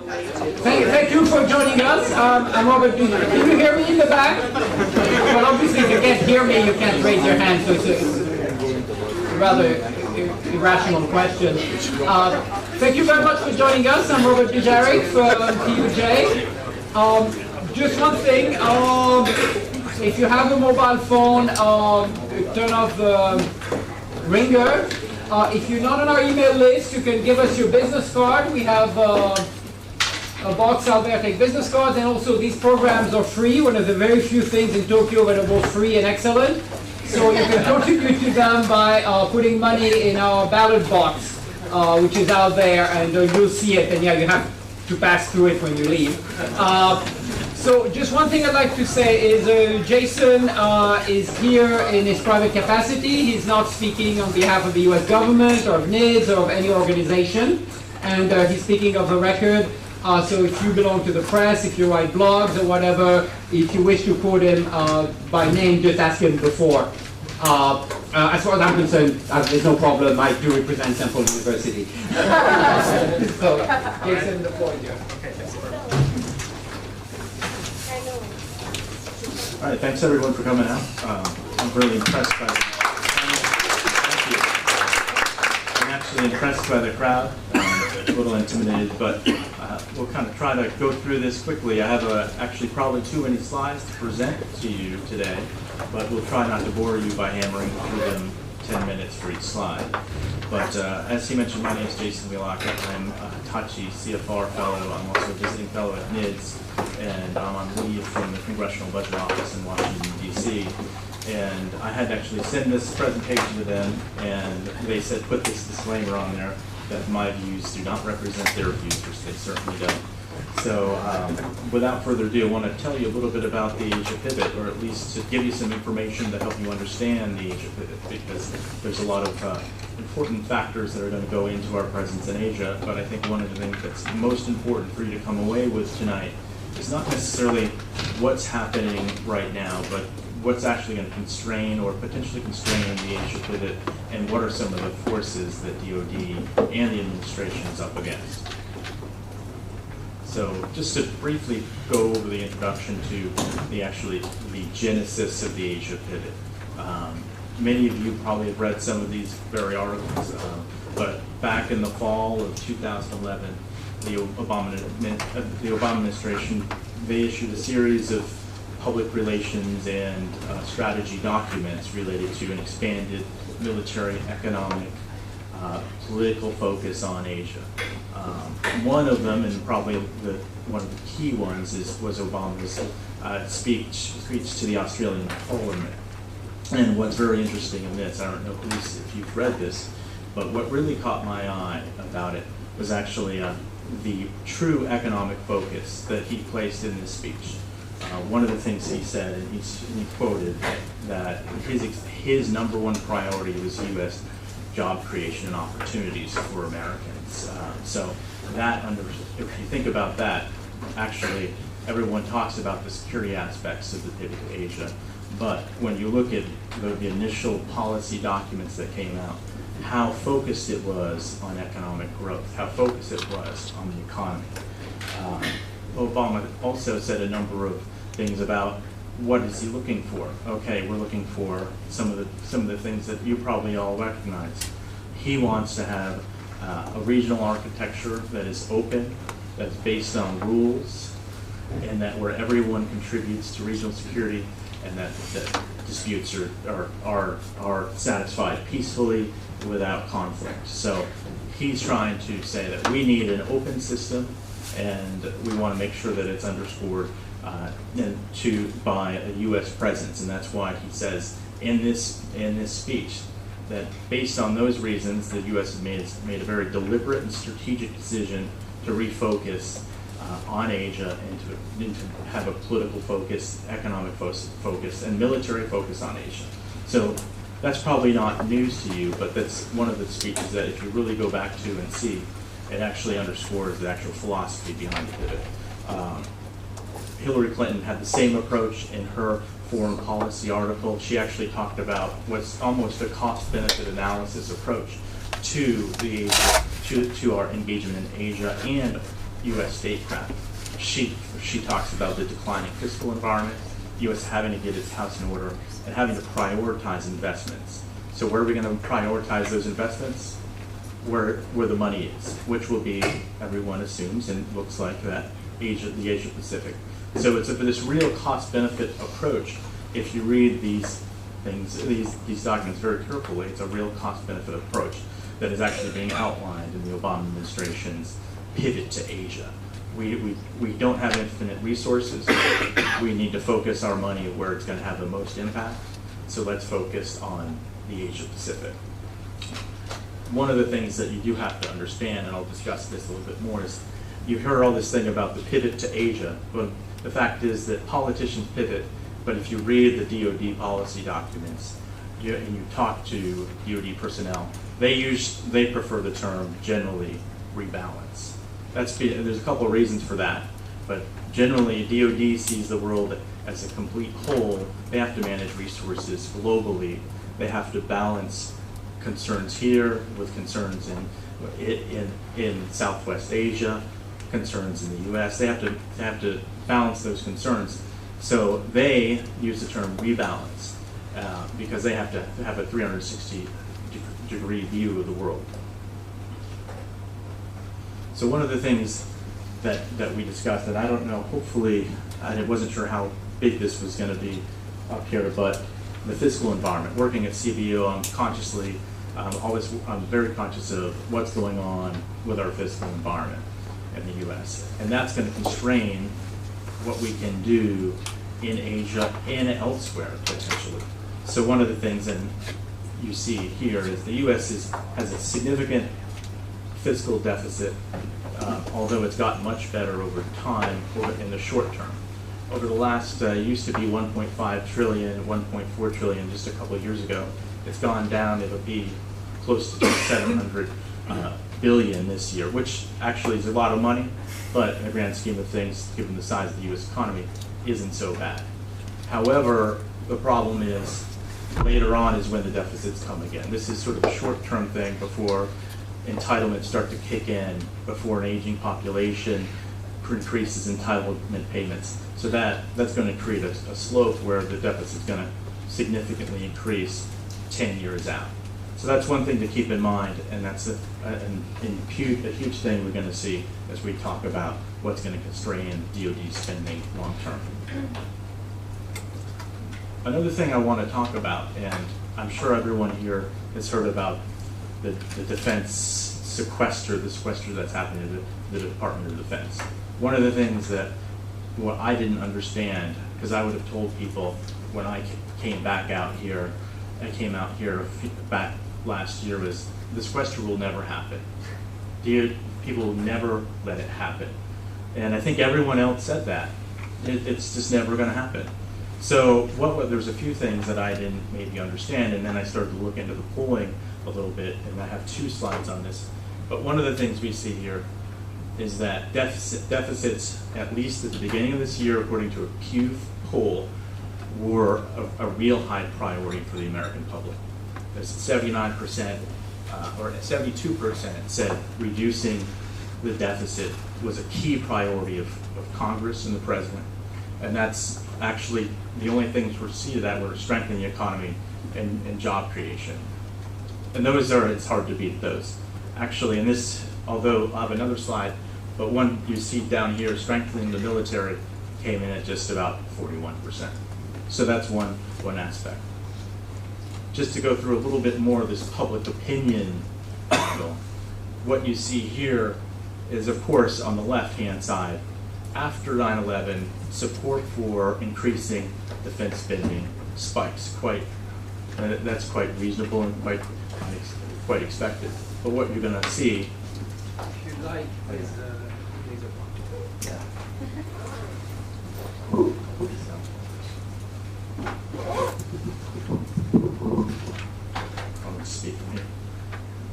Thank you for joining us. I'm Robert Dujarric. Can you hear me in the back? Well, obviously, if you can't hear me, you can't raise your hand, so it's a rather irrational question. Thank you very much for joining us. I'm Robert Dujarric from TUJ. Just one thing. If you have a mobile phone, turn off the ringer. If you're not on our email list, you can give us your business card. We have a box out there, take business cards, and also these programs are free, one of the very few things in Tokyo that are both free and excellent. So you can contribute to them by putting money in our ballot box, which is out there, and you'll see it, and yeah, you have to pass through it when you leave. So just one thing I'd like to say is Jason is here in his private capacity. He's not speaking on behalf of the US government or of NIDS or of any organization, and he's speaking of a record. So if you belong to the press, if you write blogs or whatever, if you wish to quote him by name, just ask him before. As far as I'm concerned, there's no problem. I do represent Temple University. So, Jason, the floor is yours. All right, thanks everyone for coming out. I'm really impressed by the Thank you. I'm actually impressed by the crowd. A little intimidated, but we'll kind of try to go through this quickly. I have actually probably too many slides to present to you today, but we'll try not to bore you by hammering through them 10 minutes for each slide. But as he mentioned, my name is Jason Wheelock. I'm a Tachi CFR fellow. I'm also a visiting fellow at NIDS, and I'm on leave from the Congressional Budget Office in Washington, D.C. And I had to actually send this presentation to them, and they said, put this disclaimer on there that my views do not represent their views, which they certainly don't. So without further ado, I want to tell you a little bit about the Asia pivot, or at least to give you some information to help you understand the Asia pivot, because there's a lot of important factors that are going to go into our presence in Asia. But I think one of the things that's most important for you to come away with tonight is not necessarily what's happening right now, but what's actually going to constrain or potentially constrain the Asia pivot, and what are some of the forces that DoD and the administration is up against. So just to briefly go over the introduction to the genesis of the Asia pivot. Many of you probably have read some of these very articles, but back in the fall of 2011, the Obama administration, they issued a series of public relations and strategy documents related to an expanded military, economic, political focus on Asia. One of them, and probably one of the key ones, was Obama's speech to the Australian Parliament. And what's very interesting in this, I don't know if you've read this, but what really caught my eye about it was actually the true economic focus that he placed in this speech. One of the things he said, and he quoted, that his number one priority was U.S. job creation and opportunities for Americans. So that, if you think about that, actually everyone talks about the security aspects of the pivot to Asia, but when you look at the initial policy documents that came out, how focused it was on economic growth, how focused it was on the economy. Obama also said a number of things about what is he looking for. Okay, we're looking for some of the things that you probably all recognize. He wants to have a regional architecture that is open, that's based on rules, and that where everyone contributes to regional security, and that disputes are satisfied peacefully without conflict. So he's trying to say that we need an open system, and we want to make sure that it's underscored by a U.S. presence, and that's why he says in this speech that based on those reasons, the U.S. has made a very deliberate and strategic decision to refocus on Asia and to have a political focus, economic focus, and military focus on Asia. So that's probably not news to you, but that's one of the speeches that if you really go back to and see, it actually underscores the actual philosophy behind the pivot. Hillary Clinton had the same approach in her foreign policy article. She actually talked about what's almost a cost-benefit analysis approach to our engagement in Asia and U.S. statecraft. She talks about the declining fiscal environment, U.S. having to get its house in order, and having to prioritize investments. So where are we going to prioritize those investments? Where the money is, which will be, everyone assumes, and looks like that, the Asia Pacific. So it's this real cost-benefit approach. If you read these things, these documents very carefully, it's a real cost-benefit approach that is actually being outlined in the Obama administration's pivot to Asia. We don't have infinite resources. We need to focus our money where it's going to have the most impact. So let's focus on the Asia Pacific. One of the things that you do have to understand, and I'll discuss this a little bit more, is you hear all this thing about the pivot to Asia. But the fact is that politicians pivot, but if you read the DoD policy documents and you talk to DoD personnel, they prefer the term generally rebalance. There's a couple of reasons for that, but generally DoD sees the world as a complete whole. They have to manage resources globally. They have to balance concerns here with concerns in Southwest Asia, concerns in the U.S. They have to balance those concerns. So they use the term rebalance because they have to have a 360-degree view of the world. So one of the things that we discussed, and I don't know, hopefully, I wasn't sure how big this was going to be up here, but the fiscal environment. Working at CBO, I'm very conscious of what's going on with our fiscal environment in the U.S. And that's going to constrain what we can do in Asia and elsewhere, potentially. So one of the things, and you see here, is the U.S. has a significant fiscal deficit, although it's gotten much better over time in the short term. Over the last, used to be 1.5 trillion, 1.4 trillion just a couple of years ago. It's gone down. It'll be close to 700 billion this year, which actually is a lot of money, but in the grand scheme of things, given the size of the U.S. economy, isn't so bad. However, the problem is later on is when the deficits come again. This is sort of a short-term thing before entitlements start to kick in, before an aging population increases entitlement payments. So that's going to create a slope where the deficit's going to significantly increase 10 years out. So that's one thing to keep in mind, and that's a huge thing we're going to see as we talk about what's going to constrain DoD spending long term. Another thing I want to talk about, and I'm sure everyone here has heard about the defense sequester, the sequester that's happening in the Department of Defense. One of the things that what I didn't understand, because I would have told people when I came back out here, back last year, was the sequester will never happen. People will never let it happen. And I think everyone else said that. It's just never going to happen. So there's a few things that I didn't maybe understand, and then I started to look into the polling a little bit, and I have 2 slides on this. But one of the things we see here is that deficits, at least at the beginning of this year, according to a Pew poll, were a real high priority for the American public. There's 79% or 72% said reducing the deficit was a key priority of Congress and the president. And that's actually the only things we see that were strengthening the economy and job creation. And it's hard to beat those. Actually, in this, although I'll have another slide, but one you see down here, strengthening the military came in at just about 41%. So that's one aspect. Just to go through a little bit more of this public opinion angle, what you see here is, of course, on the left-hand side, after 9/11, support for increasing defense spending spikes that's quite reasonable and quite expected. But what you're going to see, If you like, is laser yeah. I'll just speak from here.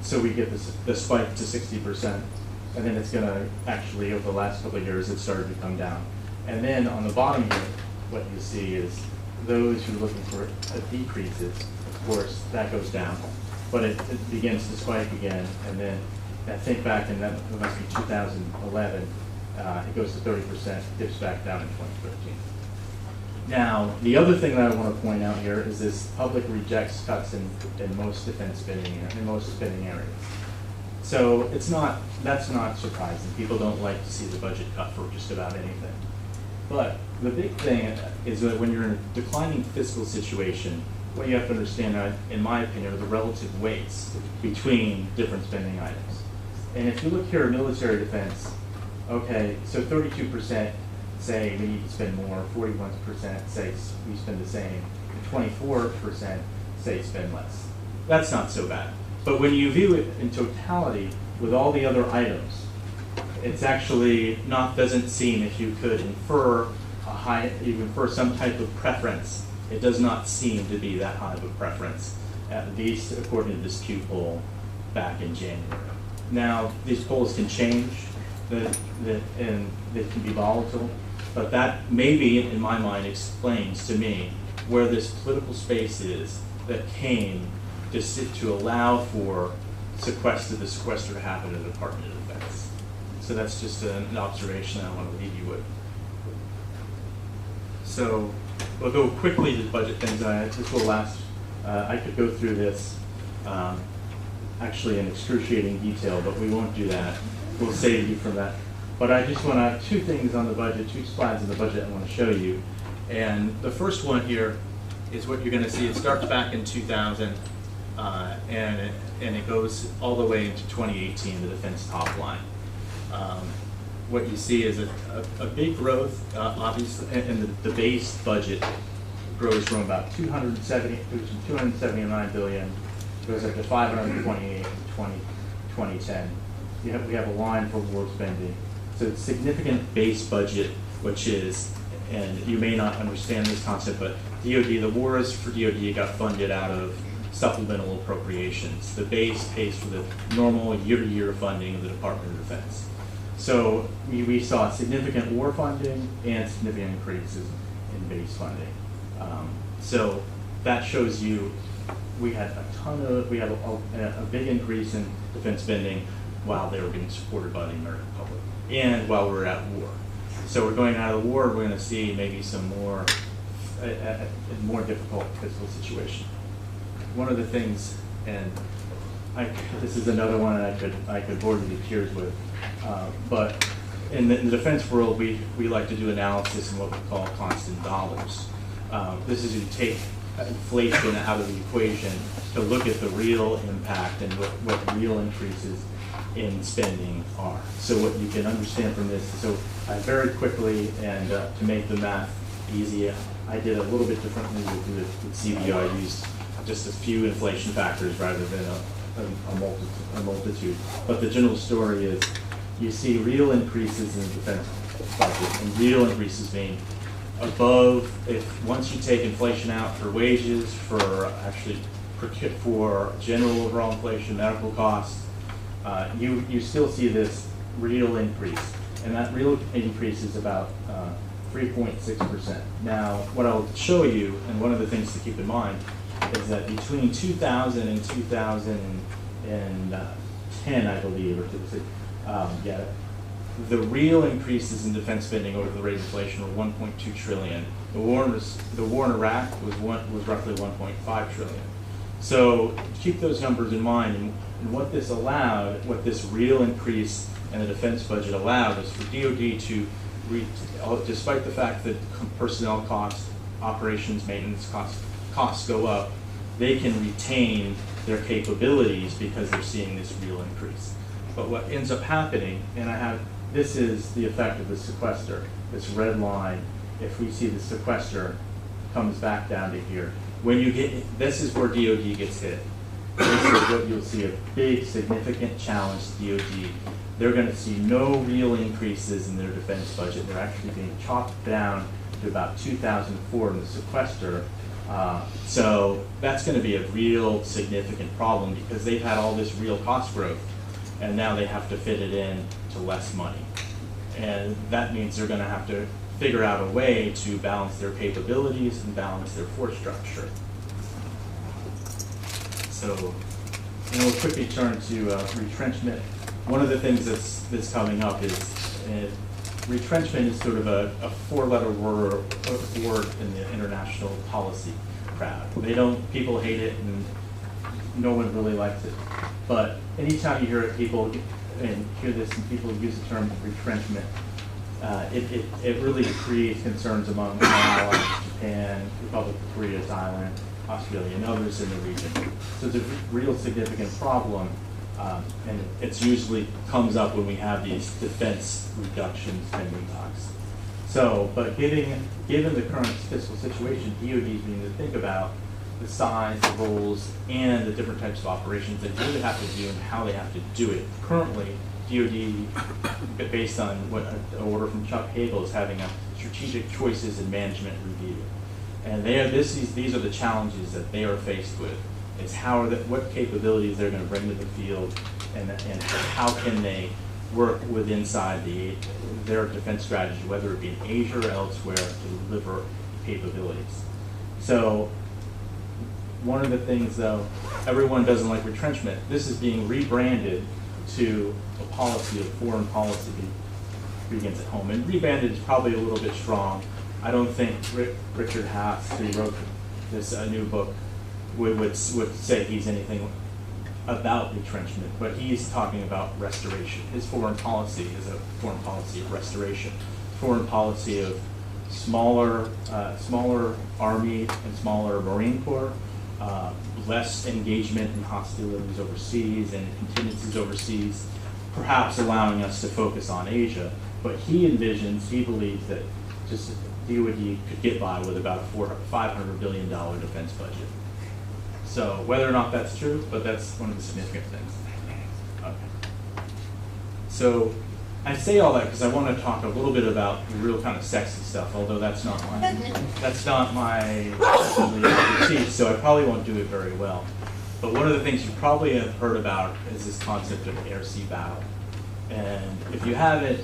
So we get the spike to 60%, and then it's going to actually, over the last couple of years, it started to come down. And then on the bottom here, what you see is those who are looking for decreases, of course, that goes down. But it begins to spike again, and then I think back in that, it must be 2011, It goes to 30%, dips back down in 2013. Now, the other thing that I want to point out here is this public rejects cuts in most defense spending, in most spending areas. So that's not surprising. People don't like to see the budget cut for just about anything. But the big thing is that when you're in a declining fiscal situation, what you have to understand, in my opinion, are the relative weights between different spending items. And if you look here at military defense, okay, so 32% say we need to spend more, 41% say we spend the same, and 24% say spend less. That's not so bad. But when you view it in totality with all the other items, it's actually doesn't seem, if you could infer some type of preference, it does not seem to be that high of a preference, at least according to this Pew poll back in January. Now, these polls can change, and they can be volatile, but that maybe, in my mind, explains to me where this political space is that came to allow for the sequester to happen in the Department of Defense. So that's just an observation that I want to leave you with. So we'll go quickly to the budget things. This will last. I could go through this actually in excruciating detail, but we won't do that. We'll save you from that. But I just want to, two things on the budget, two slides in the budget I want to show you. And the first one here is what you're going to see. It starts back in 2000, and it goes all the way into 2018, the defense top line. What you see is a big growth, obviously, and the base budget grows from about 279 billion, goes up to 528 in 2010. We have a line for war spending. So it's significant base budget, which is, and you may not understand this concept, but DoD, the wars for DoD got funded out of supplemental appropriations. The base pays for the normal year-to-year funding of the Department of Defense. So we saw significant war funding and significant increases in base funding. So that shows you we had a big increase in defense spending while they were being supported by the American public and while we were at war. So we're going out of the war, we're going to see maybe some more difficult fiscal situation. One of the things, and this is another one I could bore you to tears with, but in the defense world, we like to do analysis in what we call constant dollars. This is to take inflation out of the equation to look at the real impact and what real increases in spending are. So what you can understand from this, so I very quickly, and to make the math easy, I did a little bit differently with CBO. I used just a few inflation factors rather than a multitude. But the general story is you see real increases in the defense budget, and real increases being above, once you take inflation out for wages, for general overall inflation, medical costs, you still see this real increase, and that real increase is about 3.6%. Now, what I'll show you, and one of the things to keep in mind, is that between 2000 and 2010, I believe, the real increases in defense spending over the rate of inflation were 1.2 trillion. The war in Iraq was roughly 1.5 trillion. So keep those numbers in mind, and what this real increase in the defense budget allowed is for DoD to, despite the fact that personnel costs, operations, maintenance costs go up, they can retain their capabilities because they're seeing this real increase. But what ends up happening, and this is the effect of the sequester, this red line. If we see the sequester comes back down to here, this is where DoD gets hit. This is what you'll see, a big significant challenge to DoD. They're going to see no real increases in their defense budget. They're actually being chopped down to about 2004 in the sequester. So that's going to be a real significant problem because they've had all this real cost growth, and now they have to fit it in to less money. And that means they're going to have to figure out a way to balance their capabilities and balance their force structure. So, and we'll quickly turn to retrenchment. One of the things that's coming up is retrenchment is sort of a four-letter word in the international policy crowd. People hate it, and no one really likes it. But anytime you hear people and hear this, and people use the term retrenchment, it really creates concerns among our allies, Japan, Republic of Korea, Thailand, Australia, and others in the region. So it's a real significant problem, and it usually comes up when we have these defense reduction spending talks. So, but given the current fiscal situation, DoD is beginning to think about the size, the roles, and the different types of operations that they really have to do and how they have to do it. Currently, DoD, based on what an order from Chuck Hagel, is having a strategic choices and management review. And these are the challenges that they are faced with. It's what capabilities they're going to bring to the field, and how can they work inside their defense strategy, whether it be in Asia or elsewhere, to deliver capabilities. So one of the things, though, everyone doesn't like retrenchment. This is being rebranded to a policy of foreign policy begins at home. And rebranded is probably a little bit strong. I don't think Richard Haas, who wrote this new book, would say he's anything about retrenchment, but he's talking about restoration. His foreign policy is a foreign policy of restoration, foreign policy of smaller Army and smaller Marine Corps, less engagement in hostilities overseas and contingencies overseas, perhaps allowing us to focus on Asia. But he believes that just DoD could get by with about a $500 billion defense budget. So whether or not that's true, but that's one of the significant things. Okay. So I say all that because I want to talk a little bit about the real kind of sexy stuff, although that's not my expertise, so I probably won't do it very well. But one of the things you probably have heard about is this concept of air-sea battle. And if you haven't,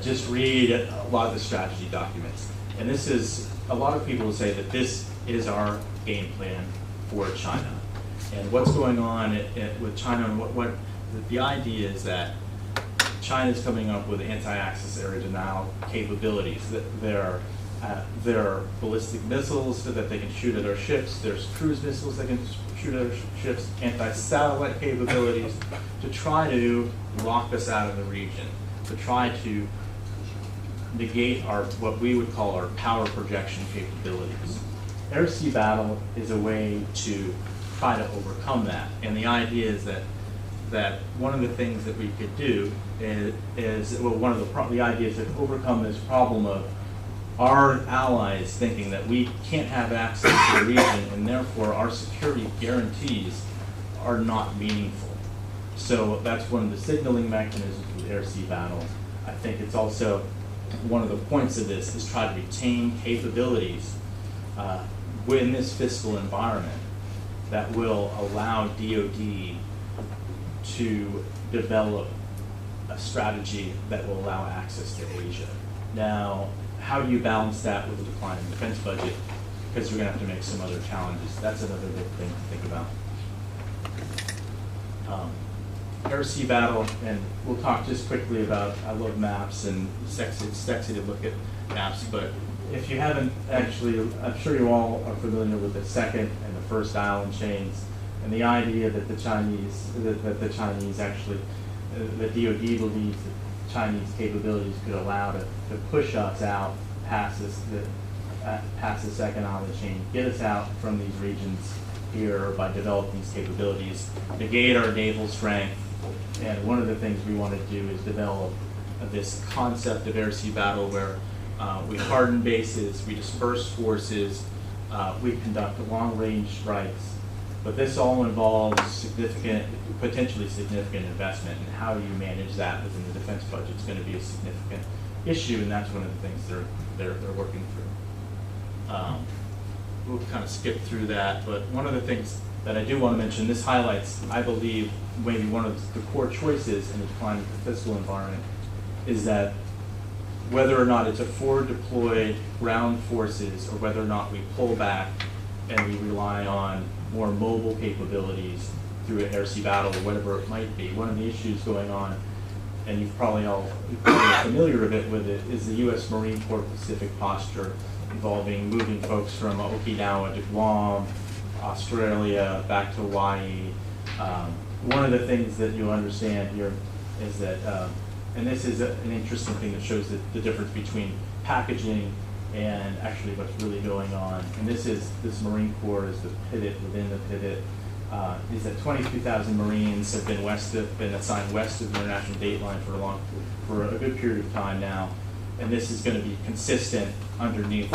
just read a lot of the strategy documents. And a lot of people will say that this is our game plan for China. And what's going on with China, and the idea is that China's coming up with anti-access area denial capabilities. There are ballistic missiles so that they can shoot at our ships. There's cruise missiles that can shoot at our ships, anti-satellite capabilities to try to lock us out of the region, to try to negate what we would call our power projection capabilities. Air-sea battle is a way to try to overcome that. And the idea is that one of the things that we could do the idea is to overcome this problem of our allies thinking that we can't have access to the region, and therefore our security guarantees are not meaningful. So that's one of the signaling mechanisms with air-sea battle. I think it's also one of the points of this is try to retain capabilities in this fiscal environment that will allow DoD to develop a strategy that will allow access to Asia. Now, how do you balance that with a declining defense budget? Because you're going to have to make some other challenges. That's another big thing to think about. Air-sea battle, and we'll talk just quickly about, I love maps, and it's sexy to look at maps, but if you haven't actually, I'm sure you all are familiar with the second and the first island chains, and the idea that the Chinese actually, the DoD believes that Chinese capabilities could allow to push us out past the second island chain, get us out from these regions here by developing these capabilities, negate our naval strength. And one of the things we want to do is develop this concept of air-sea battle where we harden bases, we disperse forces, we conduct long-range strikes. But this all involves potentially significant investment, and how you manage that within the defense budget is going to be a significant issue, and that's one of the things they're working through. We'll kind of skip through that, but one of the things that I do want to mention, this highlights, I believe, maybe one of the core choices in the declining fiscal environment is that whether or not it's a forward deployed ground forces or whether or not we pull back and we rely on more mobile capabilities through an air-sea battle or whatever it might be. One of the issues going on and you're probably familiar with it, is the U.S. Marine Corps Pacific posture, involving moving folks from Okinawa to Guam, Australia, back to Hawaii. One of the things that you'll understand here is that, and this is an interesting thing that shows the difference between packaging and actually what's really going on. And this Marine Corps is the pivot within the pivot. Is that 22,000 Marines have been assigned west of the international date line for a good period of time now, and this is going to be consistent under the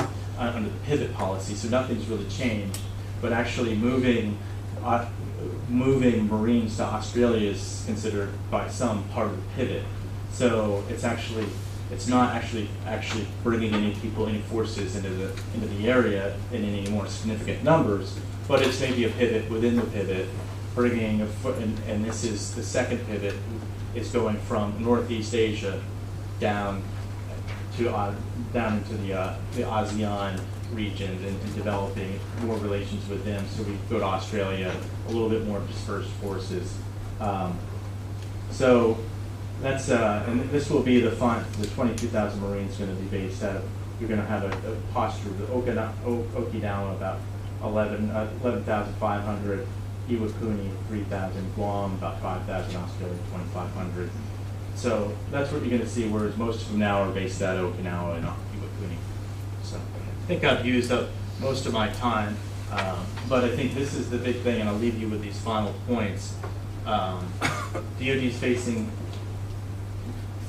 pivot policy. So nothing's really changed, but actually moving Marines to Australia is considered by some part of the pivot. So it's not actually bringing any forces into the area in any more significant numbers, but it's maybe a pivot within the pivot, bringing and this is the second pivot, is going from Northeast Asia down into the ASEAN regions and developing more relations with them. So we go to Australia, a little bit more dispersed forces. So that's and this will be the 22,000 Marines going to be based out of. You're going to have a posture of Okinawa about 11,500, Iwakuni 3,000, Guam about 5,000, Australia 2,500. So that's what you're going to see, whereas most of them now are based out of Okinawa and Iwakuni. So I think I've used up most of my time, but I think this is the big thing, and I'll leave you with these final points. DoD is facing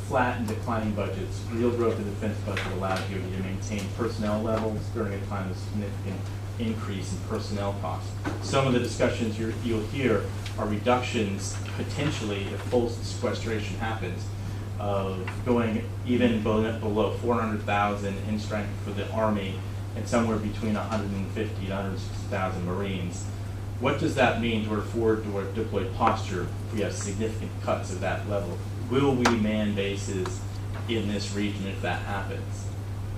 flat and declining budgets. Real growth in the defense budget allowed DoD to maintain personnel levels during a time of significant increase in personnel costs. Some of the discussions you'll hear are reductions, potentially, if full sequestration happens, of going even below 400,000 in strength for the Army and somewhere between 150 and 160,000 Marines. What does that mean to our forward deployed posture if we have significant cuts of that level? Will we man bases in this region if that happens?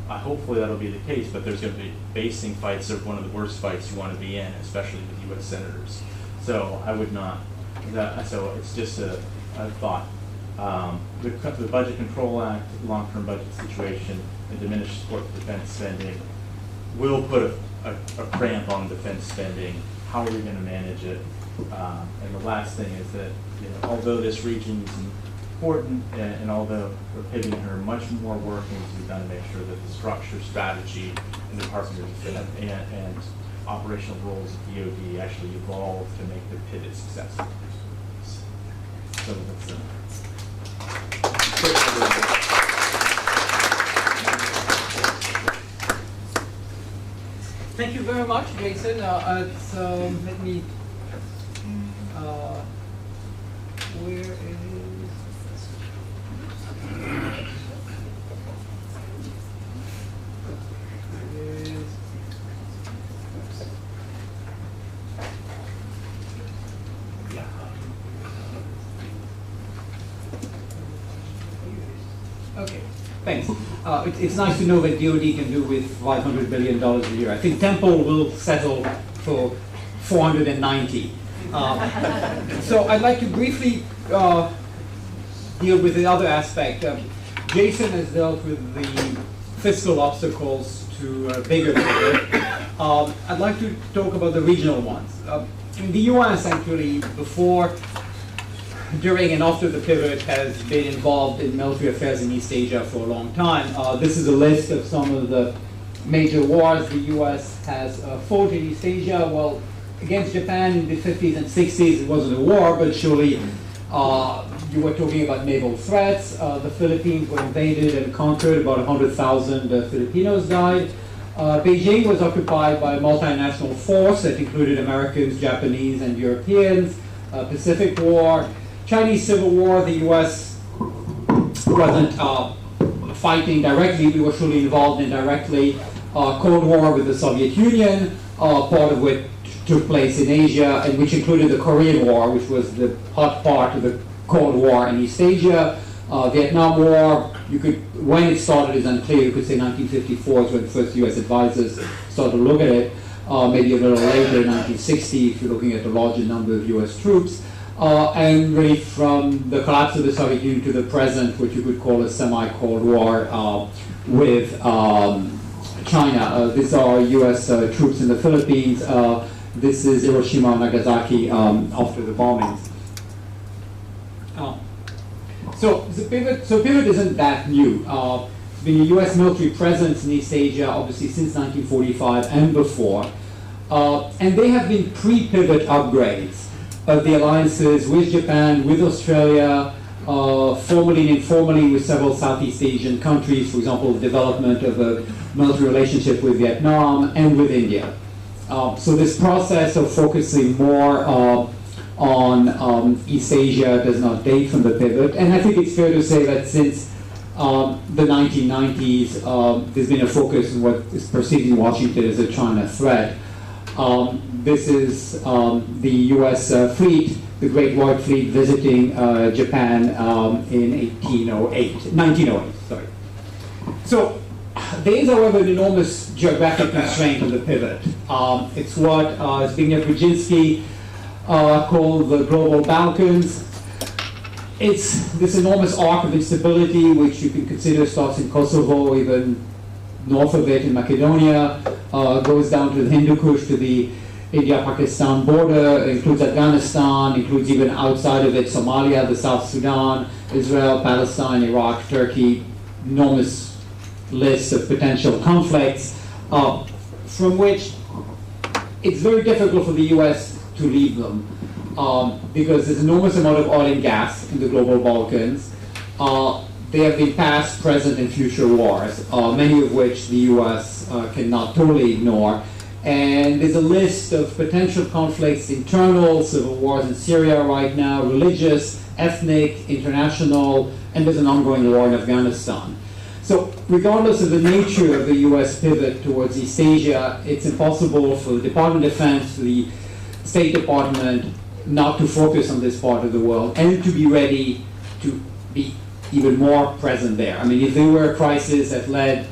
Hopefully that'll be the case, but there's going to be basing fights of one of the worst fights you want to be in, especially with U.S. senators. So I would not. So it's just a thought. The Budget Control Act, long-term budget situation, and diminished support for defense spending will put a cramp on defense spending. How are we going to manage it? And the last thing is that, although this region is important, and although we're pivoting here, much more work needs to be done to make sure that the structure, strategy, and Department of Defense and operational roles of DoD actually evolve to make the pivot successful. So that's Thank you very much, Jason. Let me. Where is? Okay, thanks. It's nice to know what DoD can do with $500 billion a year. I think Temple will settle for 490. So I'd like to briefly deal with the other aspect. Jason has dealt with the fiscal obstacles to bigger pivot. I'd like to talk about the regional ones. In the U.S., actually, before, during, and after the pivot, has been involved in military affairs in East Asia for a long time. This is a list of some of the major wars the U.S. has fought in East Asia. Well, against Japan in the 50s and 60s, it wasn't a war, but surely you were talking about naval threats. The Philippines were invaded and conquered. About 100,000 Filipinos died. Beijing was occupied by a multinational force that included Americans, Japanese, and Europeans. Pacific War, Chinese Civil War. The U.S. wasn't fighting directly. We were surely involved indirectly. Cold War with the Soviet Union, part of which took place in Asia, and which included the Korean War, which was the hot part of the Cold War in East Asia. Vietnam War, when it started is unclear. You could say 1954 is when the first U.S. advisors started to look at it. Maybe a little later, 1960, if you're looking at the larger number of U.S. troops. and really from the collapse of the Soviet Union to the present, which you could call a semi-Cold War with China. These are US troops in the Philippines. This is Hiroshima and Nagasaki after the bombings. So pivot isn't that new. There's been a US military presence in East Asia, obviously since 1945 and before. And they have been pre-pivot upgrades of the alliances with Japan, with Australia, formally and informally with several Southeast Asian countries, for example, the development of a military relationship with Vietnam and with India. So this process of focusing more on East Asia does not date from the pivot. And I think it's fair to say that since the 1990s, there's been a focus on what is perceived in Washington as a China threat. This is the US fleet, the Great White Fleet, visiting Japan in 1908, sorry. So there is, however, an enormous geographic constraint on the pivot. It's what Zbigniew Brzezinski called the global Balkans. It's this enormous arc of instability, which you can consider starts in Kosovo, even north of it in Macedonia, goes down to the Hindu Kush, to the India-Pakistan border, includes Afghanistan, includes even outside of it Somalia, the South Sudan, Israel, Palestine, Iraq, Turkey, enormous list of potential conflicts, from which it's very difficult for the US to leave them, because there's an enormous amount of oil and gas in the global Balkans. They have been past, present, and future wars, many of which the US cannot totally ignore. And there's a list of potential conflicts, internal, civil wars in Syria right now, religious, ethnic, international, and there's an ongoing war in Afghanistan. So regardless of the nature of the US pivot towards East Asia, it's impossible for the Department of Defense, the State Department, not to focus on this part of the world and to be ready to be even more present there. I mean, if there were a crisis that led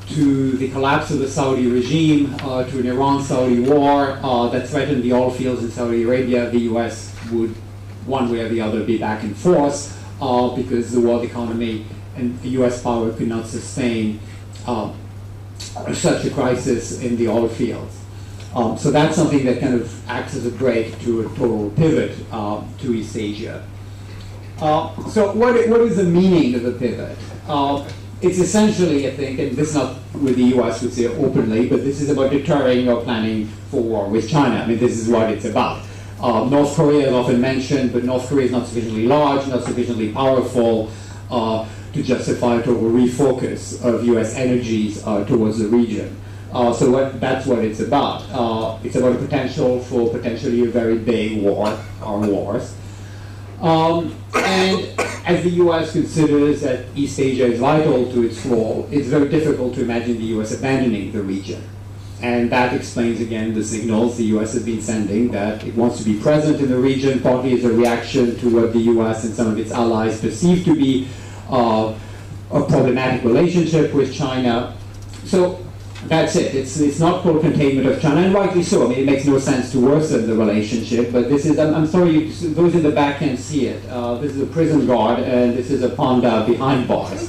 to the collapse of the Saudi regime, to an Iran-Saudi war that threatened the oil fields in Saudi Arabia, the US would, one way or the other, be back in force because the world economy and the US power could not sustain such a crisis in the oil fields. So that's something that kind of acts as a brake to a total pivot to East Asia. So what is the meaning of the pivot? It's essentially, I think, and this is not with the US would say openly, but this is about deterring or planning for war with China. I mean, this is what it's about. North Korea is often mentioned, but North Korea is not sufficiently large, not sufficiently powerful to justify a total refocus of US energies towards the region. So that's what it's about. It's about a potential for potentially a very big war or wars. And as the US considers that East Asia is vital to its role, it's very difficult to imagine the US abandoning the region. And that explains, again, the signals the US has been sending that it wants to be present in the region, partly as a reaction to what the US and some of its allies perceive to be a problematic relationship with China. So that's it. It's not called containment of China, and rightly so. I mean, it makes no sense to worsen the relationship, but this is, I'm sorry, those in the back can't see it. This is a prison guard, and this is a panda behind bars.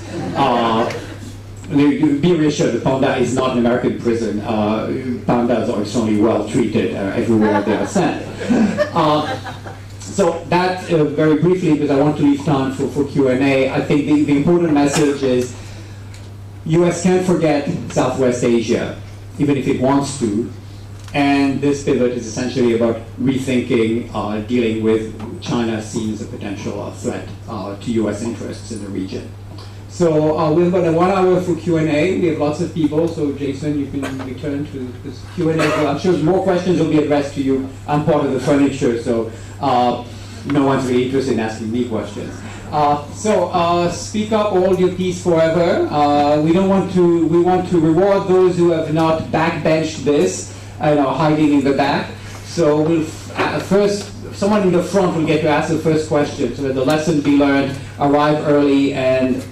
Be reassured, the panda is not an American prison. Pandas are extremely well treated everywhere they are sent. So that, very briefly, because I want to leave time for Q&A, I think the important message is US can't forget Southwest Asia, even if it wants to, and this pivot is essentially about rethinking dealing with China seen as a potential threat to US interests in the region. So we've got 1 hour for Q&A. We have lots of people, so Jason, you can return to this Q&A. I'm sure more questions will be addressed to you. I'm part of the furniture, so no one's really interested in asking me questions. So speak up, hold your peace forever. We want to reward those who have not backbenched this and are hiding in the back. So we'll first, someone in the front will get to ask the first question, so that the lesson be learned, arrive early and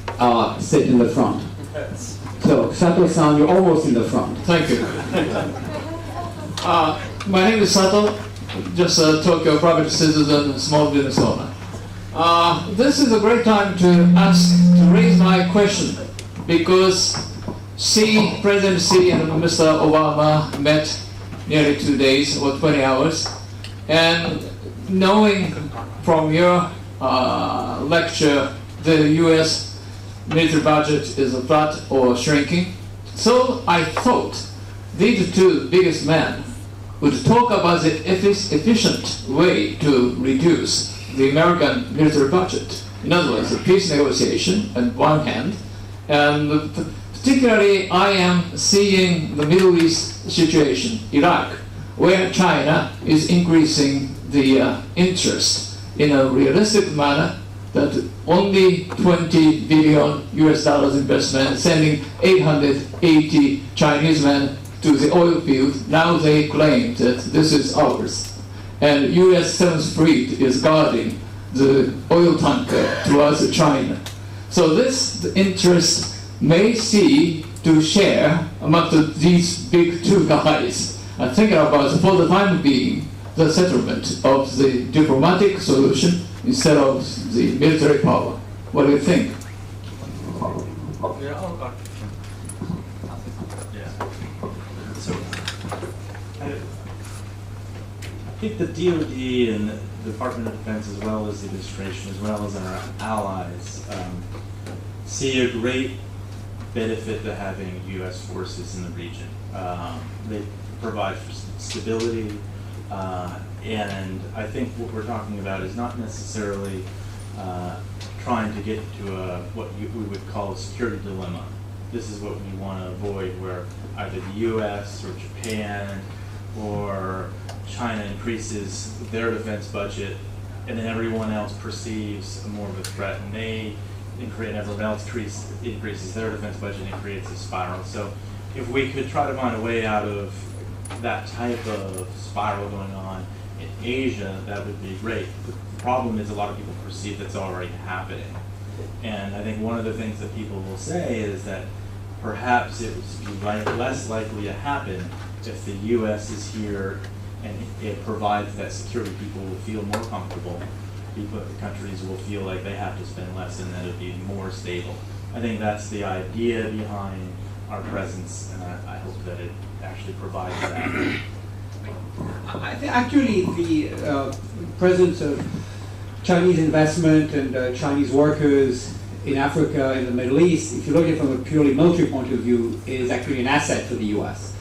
sit in the front. So Sato-san, you're almost in the front. Thank you. My name is Sato. just a Tokyo private citizen, small business owner. This is a great time to raise my question, because President Xi and Mr. Obama met nearly 2 days or 20 hours, and knowing from your lecture the U.S. military budget is flat or shrinking, so I thought these two biggest men would talk about the efficient way to reduce the American military budget. In other words, the peace negotiation on one hand, and particularly I am seeing the Middle East situation, Iraq, where China is increasing the interest in a realistic manner, that only 20 billion US dollars investment, sending 880 Chinese men to the oil field. Now they claim that this is ours. And US 7th Fleet is guarding the oil tanker towards China. So this interest may see to share among these big two guys. I'm thinking about, for the time being, the settlement of the diplomatic solution instead of the military power. What do you think? So, I think the DoD and the Department of Defense, as well as the administration, as well as our allies, see a great benefit to having U.S. forces in the region. They provide for stability, and I think what we're talking about is not necessarily trying to get to what we would call a security dilemma. This is what we want to avoid, where either the U.S. or Japan or China increases their defense budget, and then everyone else perceives more of a threat, and everyone else increases their defense budget, and it creates a spiral. So if we could try to find a way out of that type of spiral going on in Asia, that would be great. The problem is a lot of people perceive that's already happening. And I think one of the things that people will say is that perhaps it would be less likely to happen if the U.S. is here and it provides that security. People will feel more comfortable. Countries will feel like they have to spend less, and that it'll be more stable. I think that's the idea behind our presence, and I hope that it actually provides that. I think actually the presence of Chinese investment and Chinese workers in Africa, in the Middle East, if you look at it from a purely military point of view, is actually an asset for the US.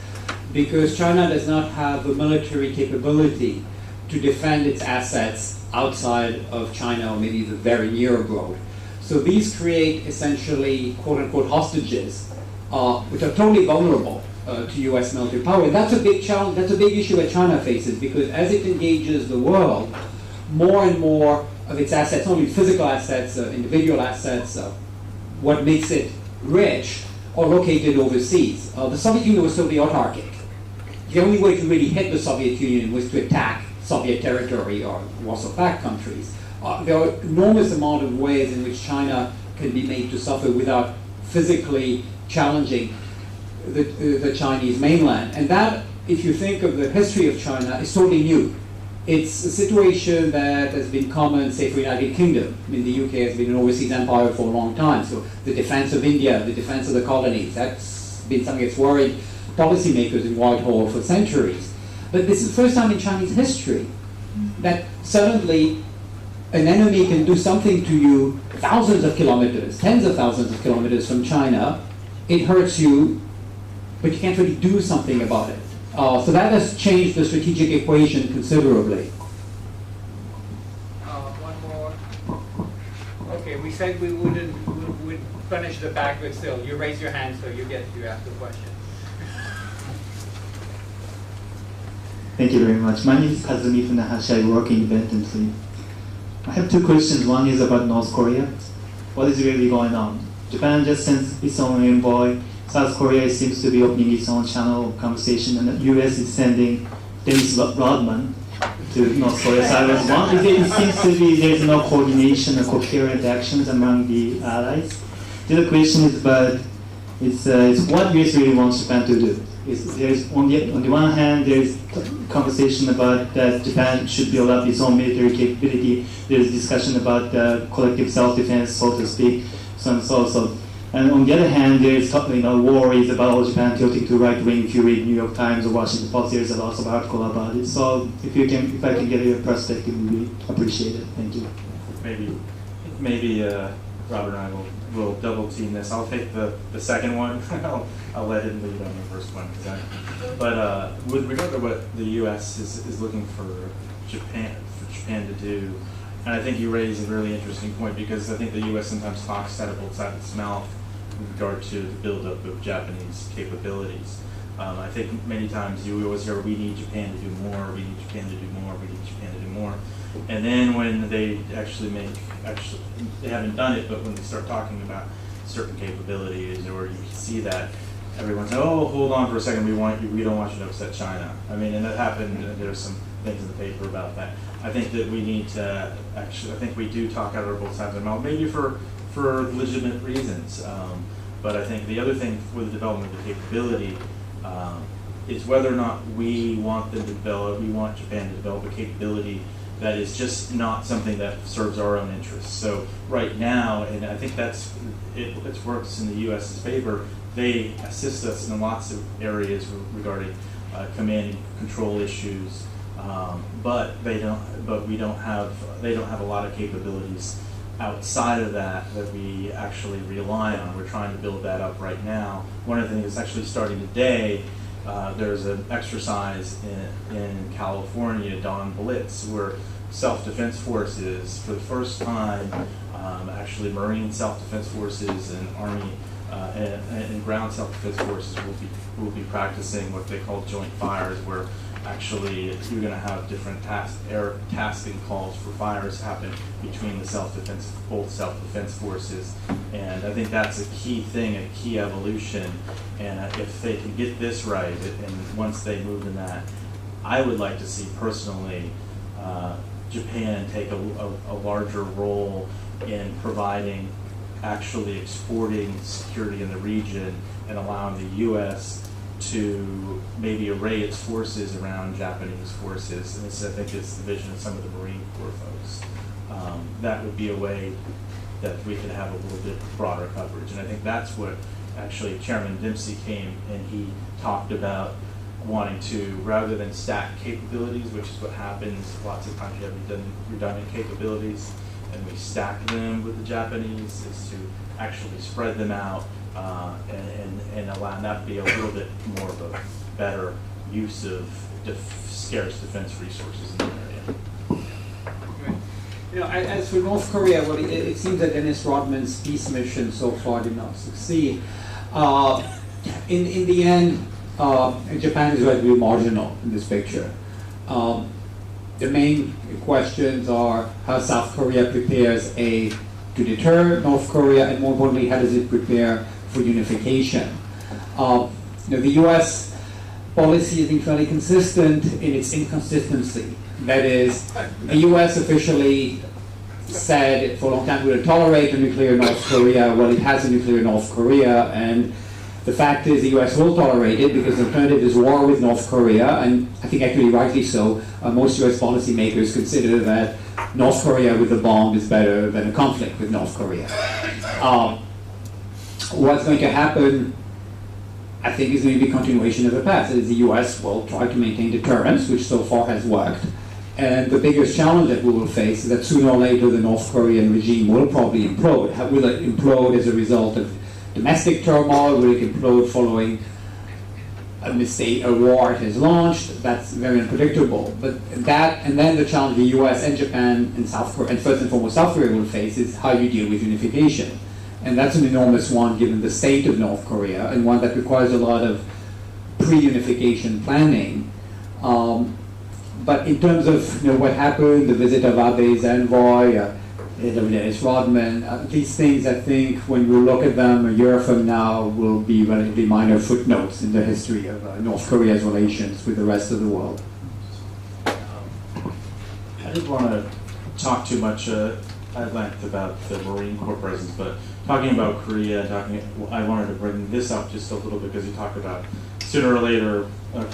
Because China does not have the military capability to defend its assets outside of China, or maybe the very near abroad. So these create essentially quote-unquote hostages, which are totally vulnerable to US military power. And that's a big challenge, that's a big issue that China faces, because as it engages the world, more and more of its assets, not only physical assets, individual assets, what makes it rich, are located overseas. The Soviet Union was totally autarkic. The only way to really hit the Soviet Union was to attack Soviet territory or Warsaw Pact countries. There are enormous amount of ways in which China can be made to suffer without physically challenging the Chinese mainland. And that, if you think of the history of China, is totally new. It's a situation that has been common, say, for the United Kingdom. I mean, the UK has been an overseas empire for a long time, so the defense of India, the defense of the colonies, that's been something that's worried policymakers in Whitehall for centuries. But this is the first time in Chinese history that suddenly an enemy can do something to you thousands of kilometers, tens of thousands of kilometers from China. It hurts you, but you can't really do something about it. So that has changed the strategic equation considerably. One more. Okay, we said we would finish the back, but still, you raise your hand, so you ask the question. Thank you very much. My name is Kazumi Funahashi. I work independently. I have two questions. One is about North Korea. What is really going on? Japan just sent its own envoy. South Korea seems to be opening its own channel of conversation, and the U.S. is sending Dennis Rodman to North Korea. So I was wondering, it seems to be there's no coordination or coherent actions among the allies. The other question is about it's what U.S. really wants Japan to do. There's on the one hand, there's conversation about that Japan should build up its own military capability. There's discussion about collective self-defense, so to speak, so on and so forth. And on the other hand, there's worries about all Japan tilting to right wing. If you read New York Times or Washington Post, there's a lot of article about it. So if I can get your perspective, we appreciate it. Thank you. Maybe Robert and I will double team this. I'll take the second one. I'll let him lead on the first one. But with regard to what the U.S. is looking for Japan to do, and I think you raise a really interesting point, because I think the U.S. sometimes talks out of both sides of its mouth with regard to the buildup of Japanese capabilities. I think many times you always hear, we need Japan to do more, we need Japan to do more, we need Japan to do more. And then when they they haven't done it, but when they start talking about certain capabilities, or you see that, everyone's, oh, hold on for a second, we don't want you to upset China. I mean, and that happened, there's some things in the paper about that. I think that we need to I think we do talk out of both sides of the mouth, maybe for legitimate reasons. But I think the other thing with the development of the capability is whether or not we want them to develop, we want Japan to develop a capability that is just not something that serves our own interests. So right now, and I think it works in the U.S.'s favor, they assist us in lots of areas regarding command and control issues, but they don't have a lot of capabilities outside of that we actually rely on. We're trying to build that up right now. One of the things that's actually starting today, there's an exercise in California, Dawn Blitz, where self-defense forces, for the first time, actually Marine self-defense forces and Army and ground self-defense forces will be practicing what they call joint fires, where actually you're going to have different tasking calls for fires happen between both self-defense forces. And I think that's a key thing, a key evolution. And if they can get this right, and once they move in that, I would like to see personally Japan take a larger role in providing, actually exporting security in the region and allowing the U.S. to maybe array its forces around Japanese forces. And this, I think, is the vision of some of the Marine Corps folks. That would be a way that we could have a little bit broader coverage. And I think that's what actually Chairman Dempsey came and he talked about, wanting to, rather than stack capabilities, which is what happens lots of times, you have redundant capabilities, and we stack them with the Japanese, is to actually spread them out and allow that to be a little bit more of a better use of scarce defense resources in the area. As for North Korea, well, it seems that Dennis Rodman's peace mission so far did not succeed. In the end, Japan is relatively marginal in this picture. The main questions are how South Korea prepares to deter North Korea, and more importantly, how does it prepare for unification? The U.S. policy has been fairly consistent in its inconsistency. That is, the U.S. officially said for a long time we would tolerate a nuclear North Korea. Well, it has a nuclear North Korea, and the fact is the U.S. will tolerate it because the alternative is war with North Korea, and I think actually rightly so. Most U.S. policymakers consider that North Korea with a bomb is better than a conflict with North Korea. What's going to happen, I think, is going to be a continuation of the past. The U.S. will try to maintain deterrence, which so far has worked. And the biggest challenge that we will face is that sooner or later the North Korean regime will probably implode. Will it implode as a result of domestic turmoil? Will it implode following a mistake, a war it has launched? That's very unpredictable. But that, and then the challenge the U.S. and Japan and South Korea, and first and foremost South Korea will face, is how you deal with unification. And that's an enormous one given the state of North Korea, and one that requires a lot of pre-unification planning. But in terms of what happened, the visit of Abe's envoy, Dennis Rodman, these things, I think, when we look at them a year from now, will be relatively minor footnotes in the history of North Korea's relations with the rest of the world. I didn't want to talk too much at length about the Marine Corps presence, but talking about Korea, I wanted to bring this up just a little bit because you talked about sooner or later,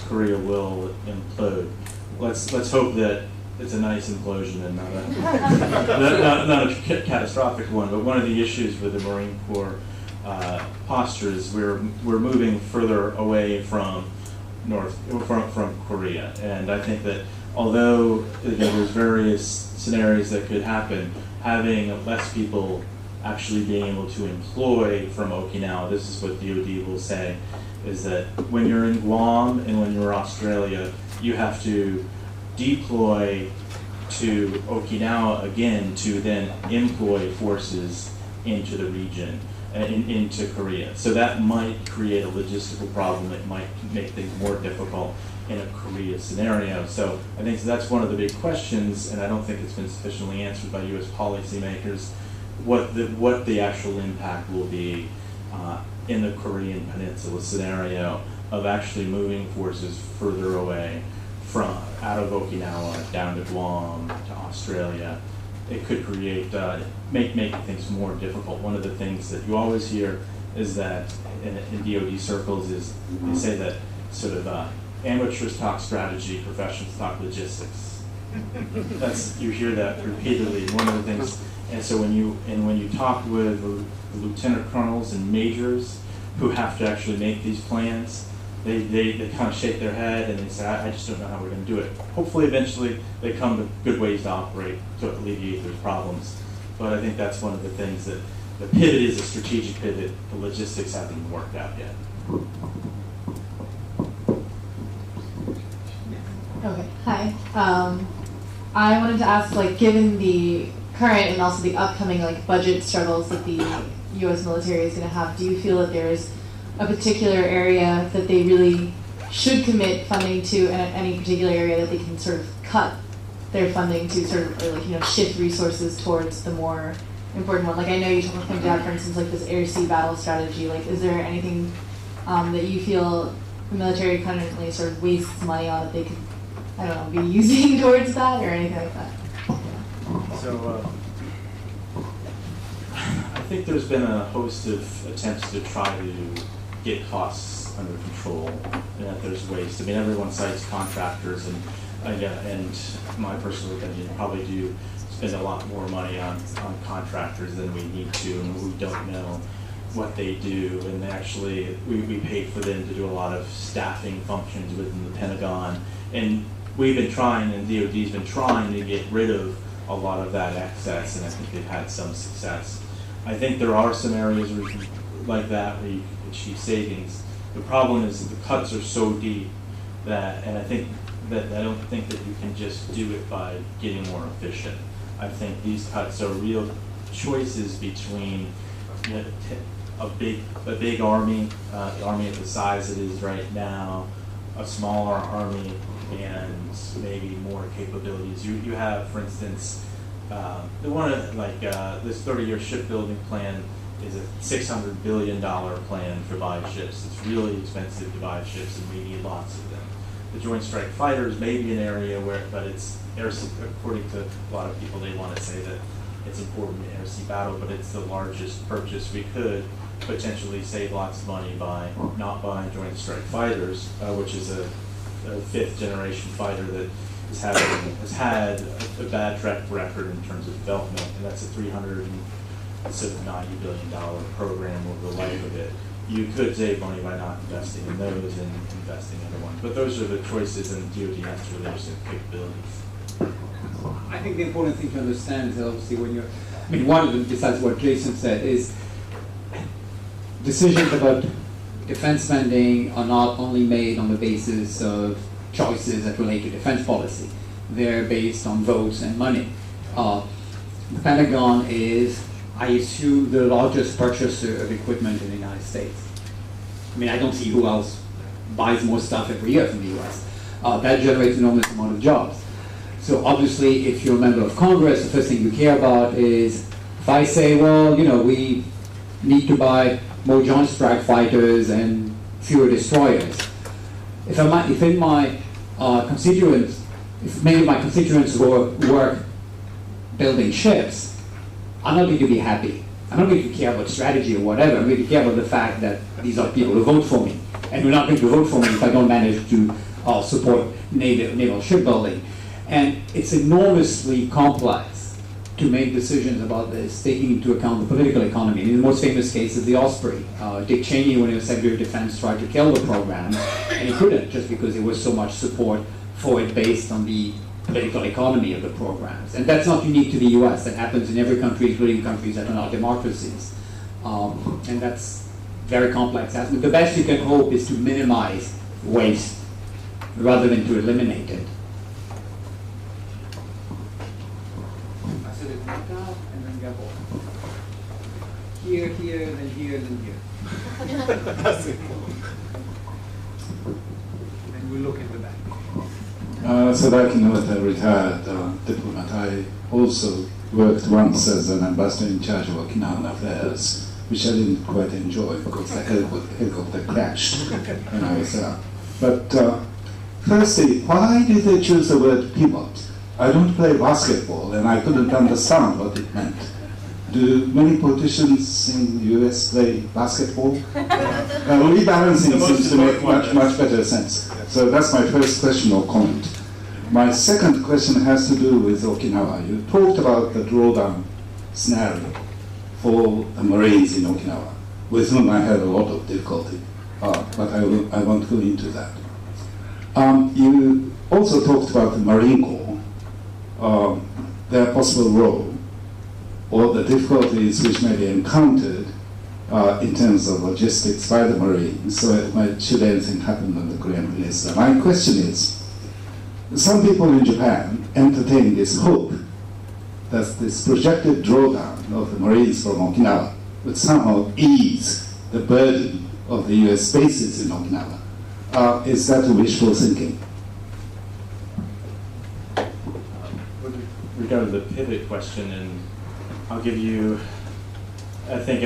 Korea will implode. Let's hope that it's a nice implosion and not a catastrophic one. But one of the issues with the Marine Corps posture is we're moving further away from from Korea, and I think that although there's various scenarios that could happen, having less people actually being able to employ from Okinawa, this is what DoD will say, is that when you're in Guam and when you're Australia, you have to deploy to Okinawa again to then employ forces into the region, into Korea. So that might create a logistical problem. It might make things more difficult in a Korea scenario. So I think that's one of the big questions, and I don't think it's been sufficiently answered by U.S. policymakers, what the actual impact will be in the Korean Peninsula scenario of actually moving forces further away from out of Okinawa down to Guam to Australia. It could create make things more difficult. One of the things that you always hear is that in DoD circles is they say that sort of amateurs talk strategy, professionals talk logistics. You hear that repeatedly. One of the things, and so when you talk with lieutenant colonels and majors who have to actually make these plans, they kind of shake their head and they say, I just don't know how we're going to do it. Hopefully, eventually, they come to good ways to operate to alleviate those problems. But I think that's one of the things that the pivot is a strategic pivot. The logistics haven't even worked out yet. Okay, hi. I wanted to ask, like, given the current and also the upcoming, like, budget struggles that the U.S. military is going to have, do you feel that there's a particular area that they really should commit funding to, and any particular area that they can sort of cut their funding to, sort of, or like, you know, shift resources towards the more important one? Like, I know you pointed out, for instance, like this air-sea battle strategy. Like, is there anything that you feel the military currently sort of wastes money on that they could, I don't know, be using towards that or anything like that? So I think there's been a host of attempts to try to get costs under control, and that there's ways. I mean, everyone cites contractors, and my personal opinion, probably do spend a lot more money on contractors than we need to, and we don't know what they do. And actually, we paid for them to do a lot of staffing functions within the Pentagon, and we've been trying, and DoD's been trying to get rid of a lot of that excess, and I think they've had some success. I think there are some areas like that where you can achieve savings. The problem is that the cuts are so deep that, and I don't think that you can just do it by getting more efficient. I think these cuts are real choices between, you know, a big army, the army of the size it is right now, a smaller army, and maybe more capabilities. You have, for instance, this 30-year shipbuilding plan is a $600 billion plan to buy ships. It's really expensive to buy ships, and we need lots of them. The Joint Strike Fighters may be an area but it's according to a lot of people, they want to say that it's important in air-sea battle, but it's the largest purchase. We could potentially save lots of money by not buying Joint Strike Fighters, which is a fifth-generation fighter that has had a bad track record in terms of development, and that's a $390 billion program over the life of it. You could save money by not investing in those and investing in other ones, but those are the choices, and DoD has to really understand capabilities. I think the important thing to understand is obviously one of them, besides what Jason said, is decisions about defense spending are not only made on the basis of choices that relate to defense policy. They're based on votes and money. The Pentagon is, I assume, the largest purchaser of equipment in the United States. I mean, I don't see who else buys more stuff every year from the US. That generates an enormous amount of jobs. So obviously, if you're a member of Congress, the first thing you care about is, if I say, well, you know, we need to buy more Joint Strike Fighters and fewer destroyers. If many of my constituents work building ships, I'm not going to be happy I'm not going to care about strategy or whatever. I'm going to care about the fact that these are people who vote for me. And who are not going to vote for me if I don't manage to support naval shipbuilding. And it's enormously complex to make decisions about this, taking into account the political economy. And the most famous case is the Osprey. Dick Cheney, when he was Secretary of Defense, tried to kill the program, and he couldn't, just because there was so much support for it based on the political economy of the programs. And that's not unique to the US. That happens in every country, including countries that are not democracies. And that's very complex. The best you can hope is to minimize waste rather than to eliminate it. I said it Mata and then Gabon. Here, then here, then here. And we look at the back. So back in the retired diplomat, I also worked once as an ambassador in charge of Okinawan affairs, which I didn't quite enjoy because the helicopter crashed when I was there. But firstly, why did they choose the word pivot? I don't play basketball and I couldn't understand what it meant. Do many politicians in the US play basketball? Rebalancing seems to make much better sense. So that's my first question or comment. My second question has to do with Okinawa. You talked about the drawdown scenario for the Marines in Okinawa, with whom I had a lot of difficulty, but I won't go into that. You also talked about the Marine Corps, their possible role, or the difficulties which may be encountered in terms of logistics by the Marines, so should anything happen on the Korean Peninsula. My question is, some people in Japan entertain this hope that this projected drawdown of the Marines from Okinawa would somehow ease the burden of the US bases in Okinawa. Is that a wishful thinking? With regard to the pivot question, and I'll give you, I think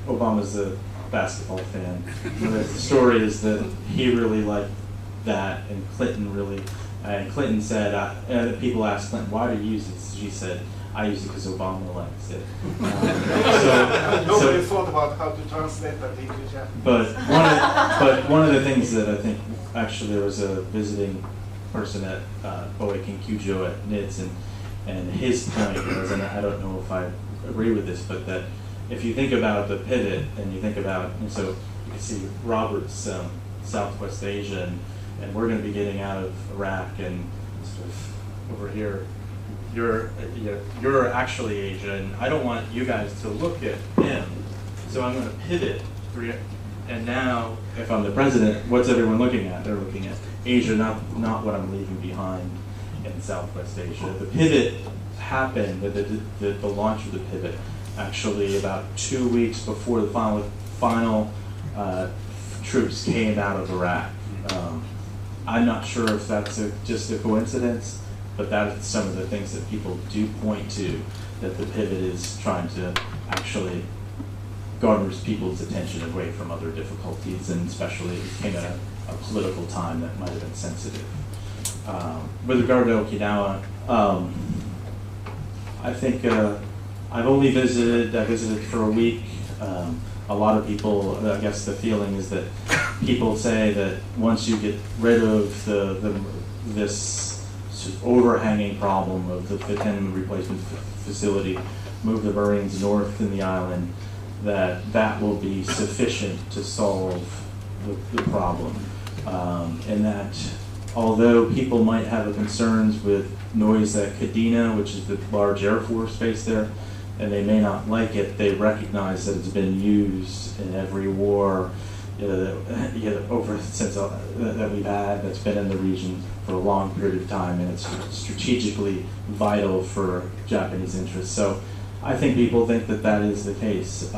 Obama's a basketball fan. The story is that he really liked that, and Clinton really, and Clinton said, people asked Clinton, why do you use it? She said, I use it because Obama likes it. Nobody thought about how to translate that into Japanese. But one of the things that I think, actually there was a visiting person at Boei Kinkyujo at NIDS, and his point was, and I don't know if I agree with this, but that if you think about the pivot and you think about, and so you can see Robert's Southwest Asia, and we're going to be getting out of Iraq and sort of over here. You're actually Asia, and I don't want you guys to look at him, so I'm going to pivot. And now, if I'm the president, what's everyone looking at? They're looking at Asia, not what I'm leaving behind in Southwest Asia. The pivot happened, the launch of the pivot, actually about 2 weeks before the final troops came out of Iraq. I'm not sure if that's just a coincidence, but that's some of the things that people do point to, that the pivot is trying to actually garners people's attention away from other difficulties, and especially it came at a political time that might have been sensitive. With regard to Okinawa, I think I visited for a week. A lot of people, I guess the feeling is that people say that once you get rid of this sort of overhanging problem of the Fitton replacement facility, move the Marines north in the island, that will be sufficient to solve the problem. And that although people might have concerns with noise at Kadena, which is the large Air Force base there, and they may not like it, they recognize that it's been used in every war over since that we've had that's been in the region for a long period of time, and it's strategically vital for Japanese interests. So I think people think that is the case,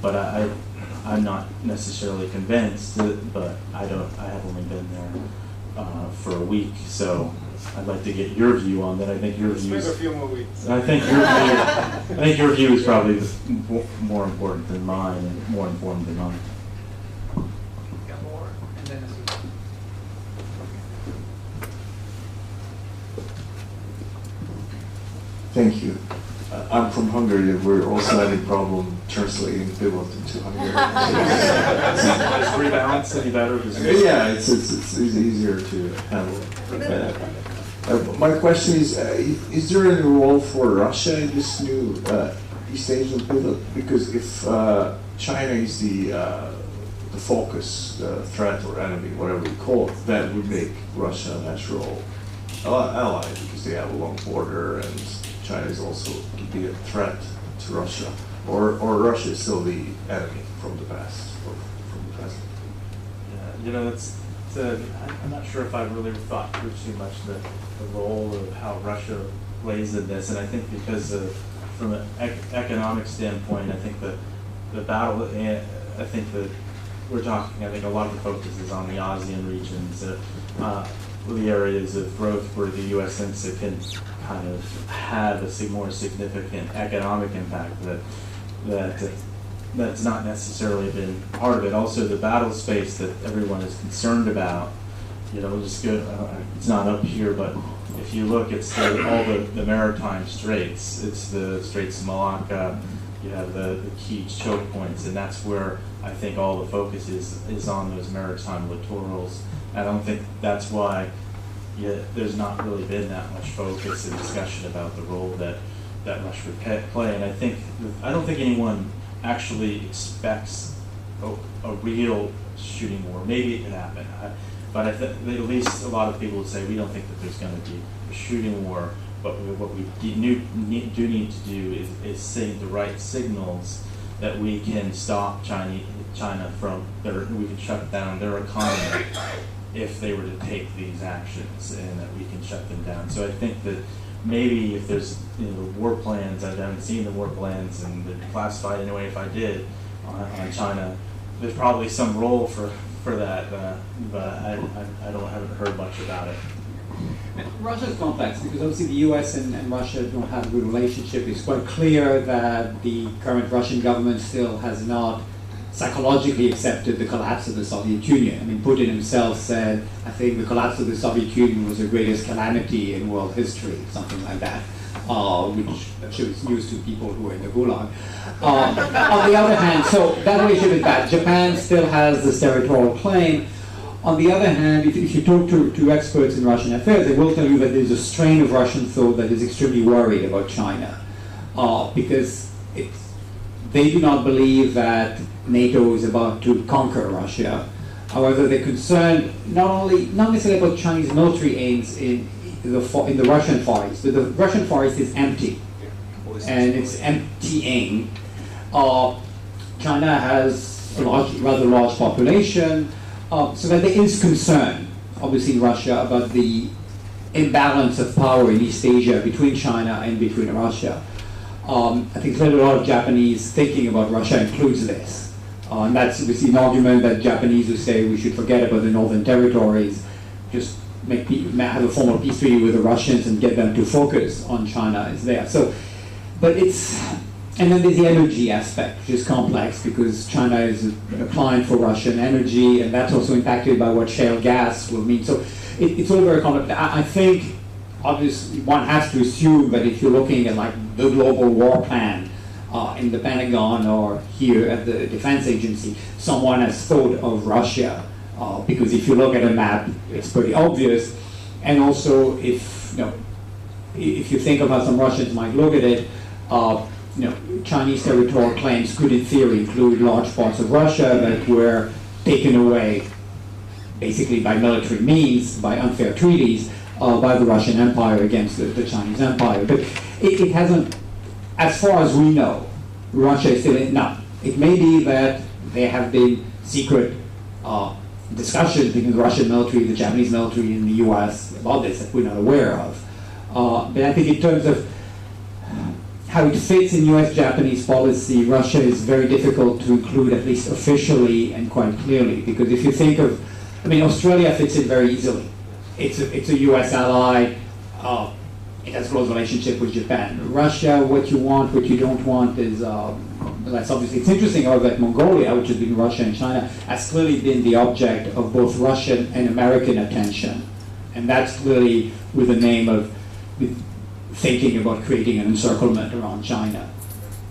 but I'm not necessarily convinced. But I have only been there for a week, so I'd like to get your view on that. I think your view. A few more weeks. I think your view is probably more important than mine, and more informed than mine. Got more, and then Thank you. I'm from Hungary, and we're also having problem translating Wheelock into Hungarian. Does rebalance any better? Yeah, it's easier to handle. My question is there any role for Russia in this new East Asian pivot? Because if China is the focus, the threat or enemy, whatever you call it, that would make Russia a natural ally because they have a long border, and China is also could be a threat to Russia, or Russia is still the enemy from the past or from the present. Yeah, I'm not sure if I've really thought through too much the role of how Russia plays in this, and I think because from an economic standpoint, I think the battle, I think that we're talking, I think a lot of the focus is on the ASEAN regions, the areas of growth where the U.S. thinks it can kind of have a more significant economic impact that's not necessarily been part of it. Also, the battle space that everyone is concerned about, just good. It's not up here, but if you look, it's all the maritime straits. It's the Straits of Malacca. You have the key choke points, and that's where I think all the focus is on those maritime littorals. I don't think that's why there's not really been that much focus and discussion about the role that Russia would play. And I don't think anyone actually expects a real shooting war. Maybe it could happen, but I think at least a lot of people would say we don't think that there's going to be a shooting war. But what we do need to do is send the right signals that we can stop China from we can shut down their economy if they were to take these actions, and that we can shut them down. So I think that maybe if there's war plans, I haven't seen the war plans and they're classified anyway. If I did on China, there's probably some role for that, but I haven't heard much about it. Russia is complex because obviously the US and Russia don't have a good relationship. It's quite clear that the current Russian government still has not psychologically accepted the collapse of the Soviet Union. I mean, Putin himself said, I think the collapse of the Soviet Union was the greatest calamity in world history, something like that, which I'm sure is news to people who are in the Gulag. On the other hand, so that relationship is bad. Japan still has this territorial claim. On the other hand, if you talk to experts in Russian affairs, they will tell you that there's a strain of Russian thought that is extremely worried about China, because they do not believe that NATO is about to conquer Russia. However, they're concerned not necessarily about Chinese military aims in the Russian Far East, but the Russian Far East is empty, and it's emptying. China has a rather large population. So that there is concern, obviously in Russia, about the imbalance of power in East Asia between China and between Russia. I think there's a lot of Japanese thinking about Russia includes this. And that's obviously an argument that Japanese who say we should forget about the northern territories, just have a formal peace treaty with the Russians and get them to focus on China is there. So, but and then there's the energy aspect, which is complex because China is a client for Russian energy, and that's also impacted by what shale gas will mean. So it's all very complex. I think, obviously, one has to assume that if you're looking at like the global war plan in the Pentagon or here at the Defense Agency, someone has thought of Russia because if you look at a map, it's pretty obvious. And also, if you think of how some Russians might look at it, Chinese territorial claims could, in theory, include large parts of Russia that were taken away, basically by military means, by unfair treaties, by the Russian Empire against the Chinese Empire. But it hasn't, as far as we know, Russia is still in. Now, it may be that there have been secret discussions between the Russian military, the Japanese military, and the U.S. about this that we're not aware of. But I think in terms of how it fits in U.S.-Japanese policy, Russia is very difficult to include, at least officially and quite clearly, because if you think of, Australia fits in very easily. It's a U.S. ally. It has a close relationship with Japan. Russia, what you want, what you don't want is, that's obviously, it's interesting, however, that Mongolia, which has been Russia and China, has clearly been the object of both Russian and American attention. And that's clearly with the name of, thinking about creating an encirclement around China.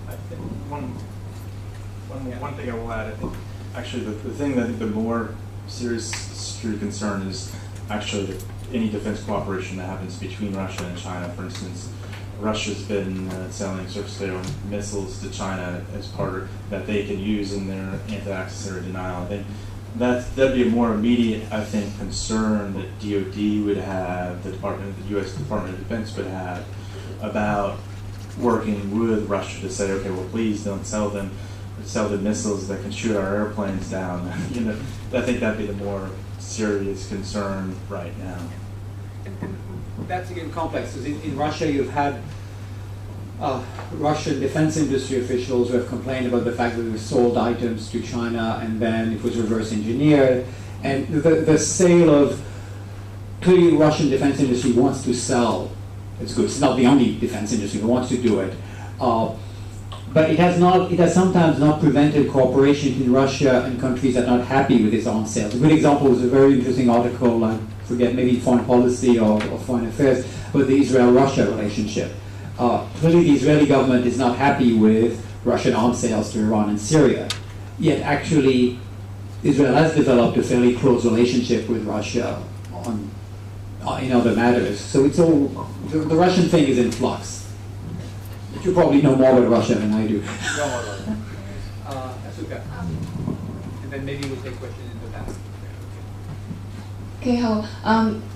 I think one thing I will add, I think actually the thing that I think the more serious security concern is actually any defense cooperation that happens between Russia and China. For instance, Russia's been selling surface-to-air missiles to China as part of that they can use in their anti-access area denial. I think that'd be a more immediate, I think, concern that DoD would have, the U.S. Department of Defense would have about working with Russia to say, okay, well, please don't sell them missiles that can shoot our airplanes down. I think that'd be the more serious concern right now. And that's again complex, because in Russia you've had Russian defense industry officials who have complained about the fact that they sold items to China and then it was reverse engineered. And the sale of, clearly Russian defense industry wants to sell. It's good. It's not the only defense industry who wants to do it. But it has sometimes not prevented cooperation in Russia and countries that are not happy with its arms sales. A good example is a very interesting article, I forget, maybe Foreign Policy or Foreign Affairs, about the Israel-Russia relationship. Clearly the Israeli government is not happy with Russian arms sales to Iran and Syria. Yet actually, Israel has developed a fairly close relationship with Russia in other matters. So it's all, the Russian thing is in flux. But you probably know more about Russia than I do. Asuka. And then maybe we'll take questions in the back. Okay, hello.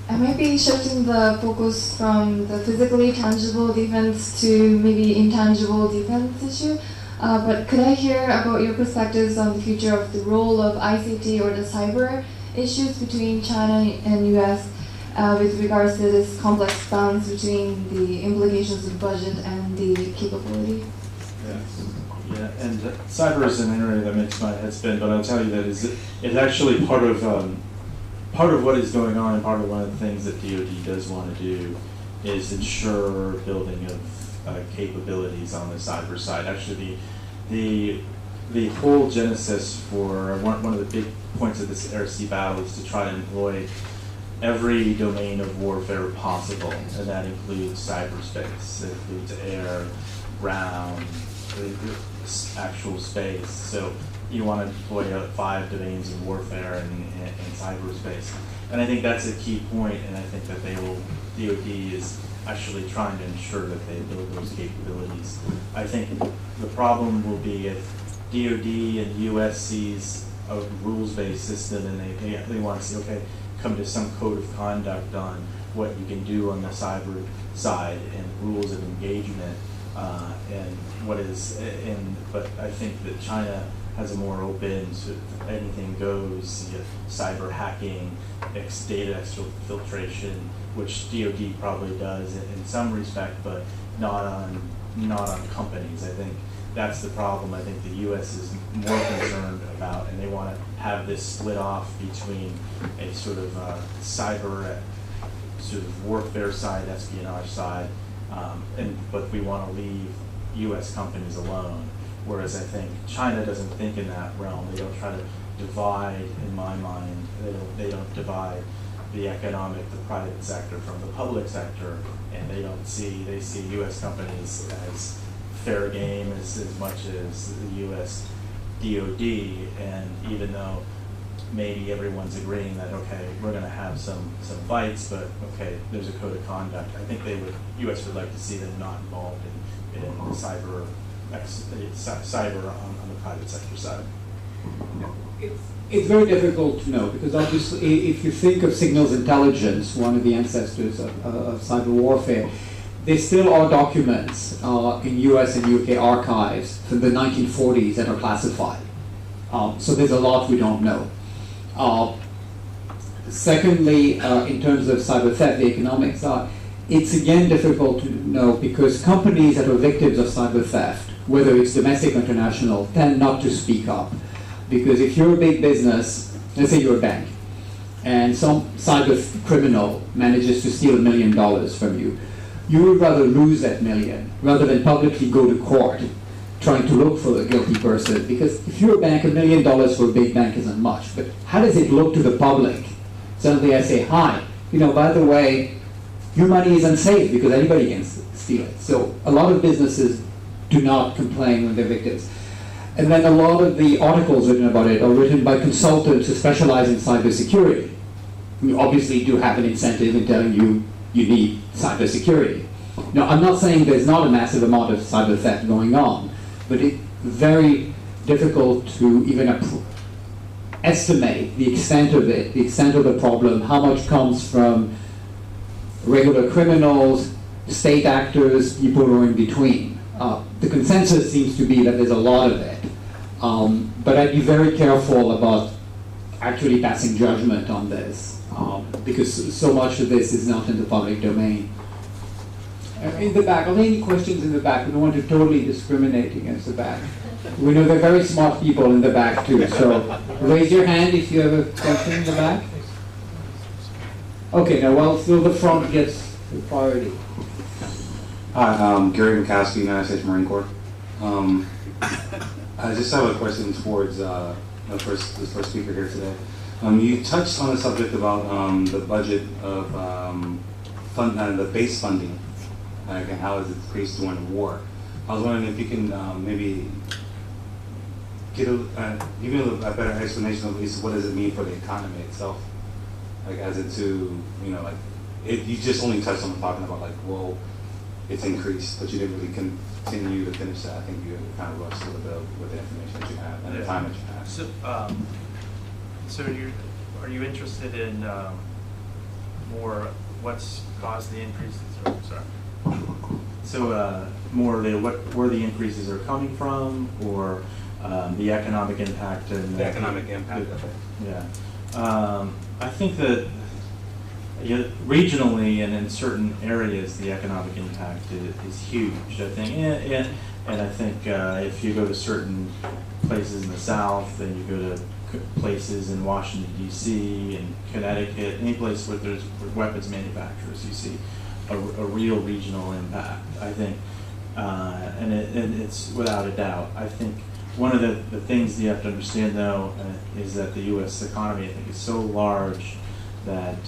I might be shifting the focus from the physically tangible defense to maybe intangible defense issue. But could I hear about your perspectives on the future of the role of ICT or the cyber issues between China and US with regards to this complex balance between the implications of budget and the capability? Yeah, and cyber is an area that makes my head spin, but I'll tell you that it's actually part of what is going on, and part of one of the things that DoD does want to do is ensure building of capabilities on the cyber side. Actually, the whole genesis for one of the big points of this air-sea battle is to try to employ every domain of warfare possible, and that includes cyberspace, it includes air, ground, actual space. So you want to deploy 5 domains of warfare in cyberspace. And I think that's a key point, and I think that DoD is actually trying to ensure that they build those capabilities. I think the problem will be if DoD and US sees a rules-based system and they want to say, okay, come to some code of conduct on what you can do on the cyber side and rules of engagement and what is but I think that China has a more open to anything goes, cyber hacking, data exfiltration, which DoD probably does in some respect, but not on companies. I think that's the problem. I think the U.S. is more concerned about, and they want to have this split off between a sort of cyber sort of warfare side, espionage side, but we want to leave U.S. companies alone. Whereas I think China doesn't think in that realm. They don't try to divide, in my mind, they don't divide the economic, the private sector from the public sector, and they see U.S. companies as fair game as much as the U.S. DoD, and even though maybe everyone's agreeing that, okay, we're going to have some fights, but okay, there's a code of conduct. I think U.S. would like to see them not involved in cyber on the private sector side. It's very difficult to know, because obviously if you think of signals intelligence, one of the ancestors of cyber warfare, there still are documents in US and UK archives from the 1940s that are classified. So there's a lot we don't know. Secondly, in terms of cyber theft, the economic side, it's again difficult to know, because companies that are victims of cyber theft, whether it's domestic or international, tend not to speak up. Because if you're a big business, let's say you're a bank, and some cyber criminal manages to steal $1 million from you, you would rather lose that million rather than publicly go to court trying to look for the guilty person. Because if you're a bank, $1 million for a big bank isn't much. But how does it look to the public? Suddenly I say, hi, by the way, your money is unsafe because anybody can steal it. So a lot of businesses do not complain when they're victims. And then a lot of the articles written about it are written by consultants who specialize in cybersecurity. You obviously do have an incentive in telling you you need cybersecurity. Now, I'm not saying there's not a massive amount of cyber theft going on, but it's very difficult to even estimate the extent of it, the extent of the problem, how much comes from regular criminals, state actors, people who are in between. The consensus seems to be that there's a lot of it, but I'd be very careful about actually passing judgment on this, because so much of this is not in the public domain. In the back, are there any questions in the back? We don't want to totally discriminate against the back. We know there are very smart people in the back too, so raise your hand if you have a question in the back. Okay, now well, still the front gets the priority. Hi, Gary McCaskey, United States Marine Corps. I just have a question towards the first speaker here today. You touched on the subject about the budget of the base funding, and how it's increased during the war. I was wondering if you can maybe give me a better explanation of at least what does it mean for the economy itself, like as it to you just only touched on talking about well, it's increased, but you didn't really continue to finish that. I think you kind of rushed a little bit with the information that you have and the time that you have. So are you interested in more what's caused the increases? Or, sorry. So more where the increases are coming from, or the economic impact and The economic impact of it. Yeah, I think that regionally and in certain areas, the economic impact is huge. I think, and I think if you go to certain places in the South, and you go to places in Washington D.C. and Connecticut, any place where there's weapons manufacturers, you see a real regional impact. I think, and it's without a doubt. I think one of the things you have to understand, though, is that the U.S. economy, I think, is so large that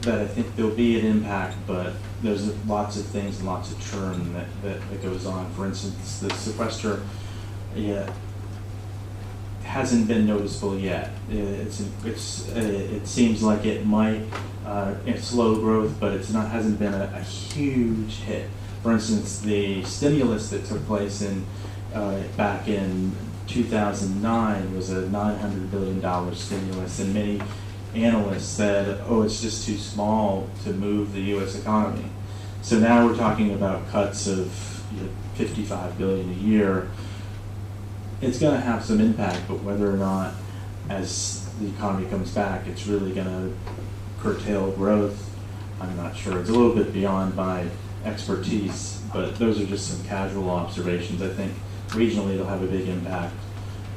that I think there'll be an impact, but there's lots of things and lots of churn that goes on. For instance, the sequester hasn't been noticeable yet. It seems like it might slow growth, but hasn't been a huge hit. For instance, the stimulus that took place back in 2009 was a $900 billion stimulus, and many analysts said, oh, it's just too small to move the U.S. economy. So now we're talking about cuts of $55 billion a year. It's going to have some impact, but whether or not, as the economy comes back, it's really going to curtail growth, I'm not sure. It's a little bit beyond my expertise, but those are just some casual observations. I think regionally it'll have a big impact,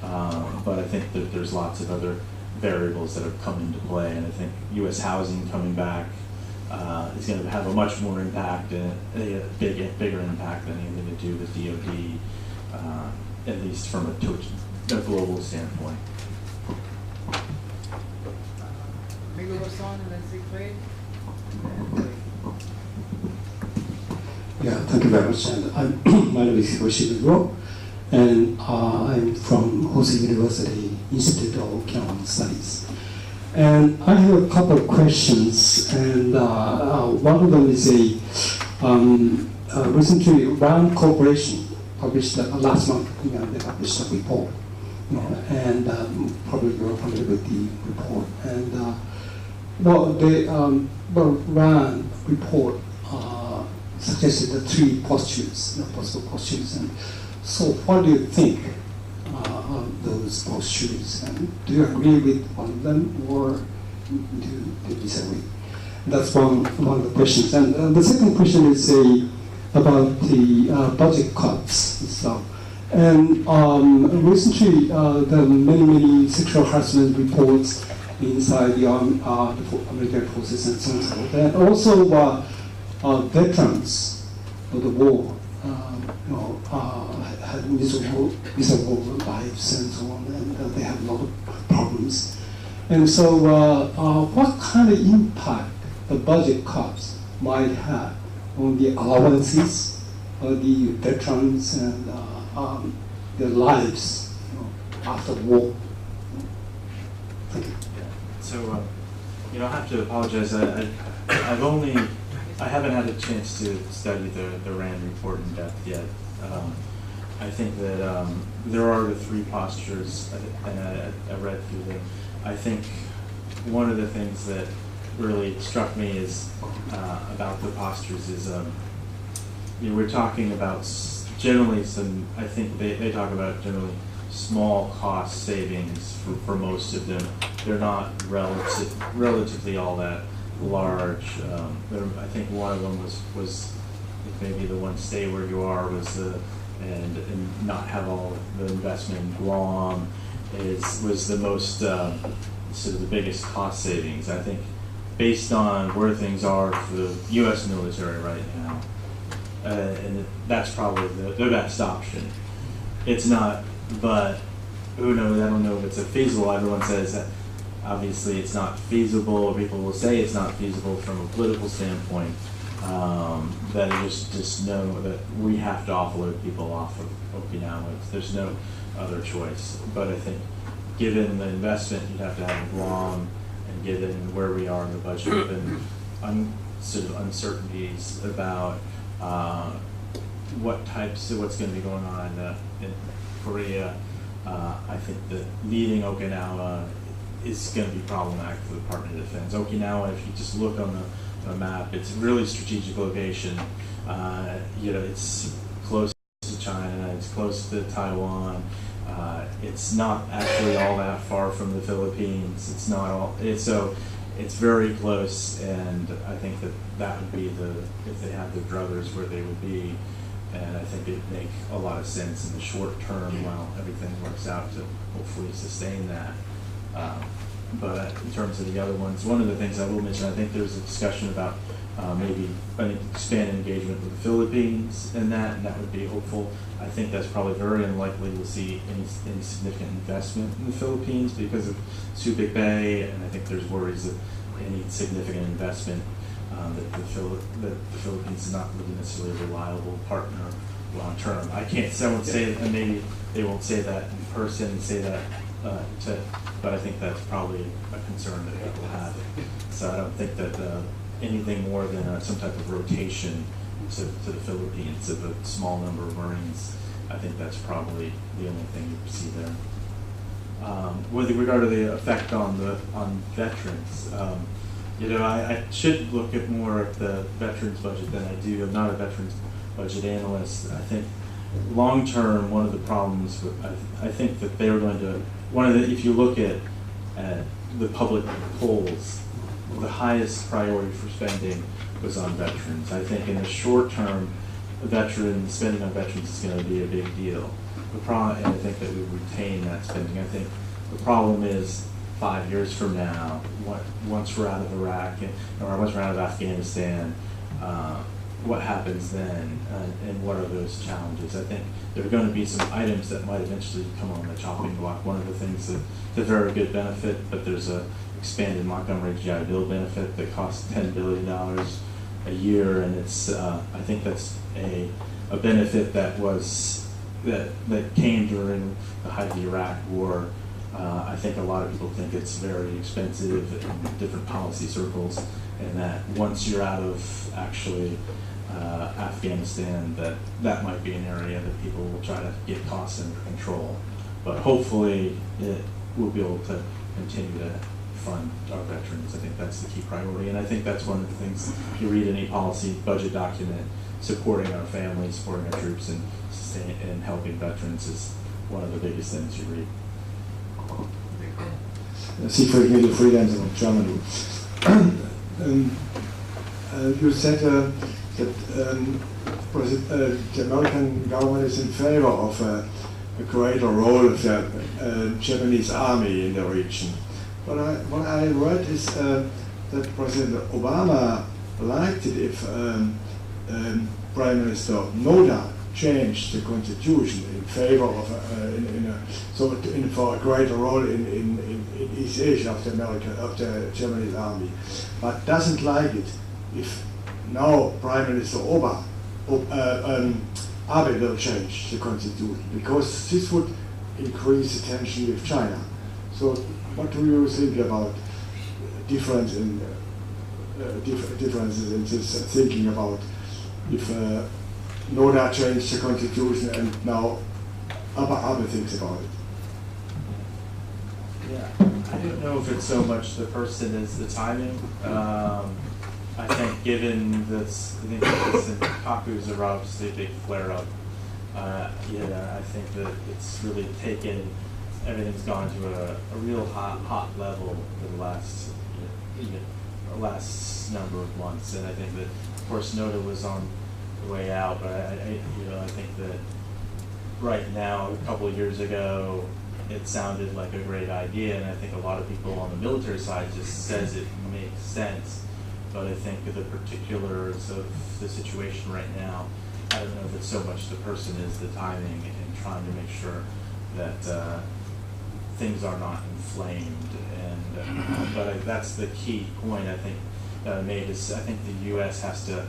but I think that there's lots of other variables that have come into play, and I think U.S. housing coming back is going to have a much more impact, a bigger impact than anything to do with DoD, at least from a global standpoint. Yeah, thank you very much. And my name is Hiroshi, and I'm from Hosei University Institute of Okinawa Studies. And I have a couple of questions, and one of them is recently Rand Corporation published last month. They published a report, and probably you're familiar with the report. And the Rand report suggested the three postures, possible postures. And so, what do you think of those postures? And do you agree with one of them, or do you disagree? That's one of the questions. And the second question is about the budget cuts and stuff. And recently, there are many sexual harassment reports inside the American forces and so on and so forth. And also, veterans of the war, had miserable lives and so on, and they have a lot of problems. And so, what kind of impact the budget cuts might have on the allowances of the veterans and their lives, after war. Thank you. So, I have to apologize. I haven't had a chance to study the RAND report in depth yet. I think that there are the three postures, and I read through them. I think one of the things that really struck me is about the postures is we're talking about generally some, I think they talk about generally small cost savings for most of them. They're not relatively all that large. I think one of them was maybe the one stay where you are was and not have all the investment in Guam was the most sort of the biggest cost savings. I think based on where things are for the U.S. military right now, and that's probably the best option. It's not, but who knows? I don't know if it's feasible. Everyone says that obviously it's not feasible. People will say it's not feasible from a political standpoint. That just know that we have to offload people off of Okinawa. There's no other choice. But I think given the investment you'd have to have in Guam, and given where we are in the budget and sort of uncertainties about what's going to be going on in Korea, I think that leaving Okinawa is going to be problematic for the Department of Defense. Okinawa, if you just look on the map, it's a really strategic location. It's close to China, it's close to Taiwan. It's not actually all that far from the Philippines. So it's very close, and I think that would be if they have the druthers where they would be, and I think it'd make a lot of sense in the short term while everything works out to hopefully sustain that. But in terms of the other ones, one of the things I will mention, I think there's a discussion about maybe an expanded engagement with the Philippines and that would be hopeful. I think that's probably very unlikely we'll see any significant investment in the Philippines because of Subic Bay, and I think there's worries that any significant investment that the Philippines is not really necessarily a reliable partner long term. I won't say, and maybe they won't say that in person, but I think that's probably a concern that people have. So I don't think that anything more than some type of rotation to the Philippines of a small number of Marines, I think that's probably the only thing you see there. With regard to the effect on veterans, I should look at more at the veterans budget than I do. I'm not a veterans budget analyst. I think long term, one of the problems I think that they were going to if you look at the public polls, the highest priority for spending was on veterans. I think in the short term, spending on veterans is going to be a big deal. And I think that we retain that spending. I think the problem is 5 years from now, once we're out of Iraq or once we're out of Afghanistan, what happens then, and what are those challenges? I think there are going to be some items that might eventually come on the chopping block. One of the things that's a very good benefit, but there's a expanded Montgomery GI Bill benefit that costs $10 billion a year, and it's I think that's a benefit that came during the height of the Iraq War. I think a lot of people think it's very expensive in different policy circles, and that once you're out of actually Afghanistan, that might be an area that people will try to get costs under control. But hopefully we'll be able to continue to fund our veterans. I think that's the key priority, and I think that's one of the things you read in any policy budget document, supporting our families, supporting our troops, and helping veterans is one of the biggest things you read. Siegfried Middle, freelancer from Germany. You said that the American government is in favor of a greater role of the Japanese army in the region. What I read is that President Obama liked it if Prime Minister Noda changed the constitution in favor of for a greater role in East Asia of the Japanese army, but doesn't like it if now Prime Minister Abe will change the constitution because this would increase the tension with China. So, what do you think about differences in this thinking about if Noda changed the constitution and now Abe thinks about it? Yeah, I don't know if it's so much the person as the timing. I think given this, I think this and Kaku's are obviously a big flare-up. I think that it's really taken, everything's gone to a real hot level for the last number of months, and I think that, of course, Noda was on the way out, but I think that right now, a couple of years ago, it sounded like a great idea, and I think a lot of people on the military side just says it makes sense. But I think the particulars of the situation right now, I don't know if it's so much the person as the timing and trying to make sure that things are not inflamed. And but that's the key point I think that I made is I think the U.S. has to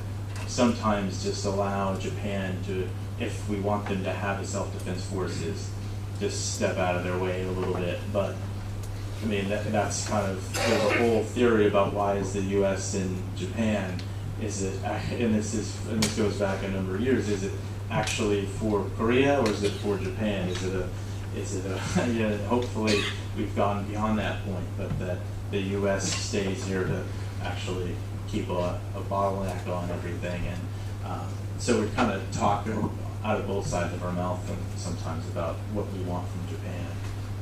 sometimes just allow Japan to, if we want them to have the self-defense forces, just step out of their way a little bit. But I mean, that's kind of, there's a whole theory about why is the U.S. and Japan, is it, and this goes back a number of years, is it actually for Korea or is it for Japan? Is it yeah, hopefully we've gone beyond that point, but that the U.S. stays here to actually keep a bottleneck on everything. And so we kind of talk out of both sides of our mouth and sometimes about what we want from Japan.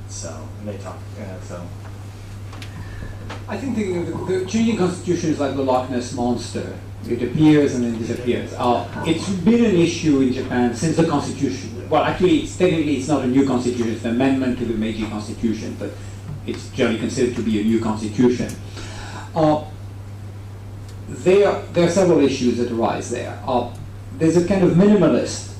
So, and they talk, so. I think the changing constitution is like the Loch Ness monster. It appears and then disappears. It's been an issue in Japan since the constitution. Well, actually, technically it's not a new constitution, it's an amendment to the Meiji constitution, but it's generally considered to be a new constitution. There are several issues that arise there. There's a kind of minimalist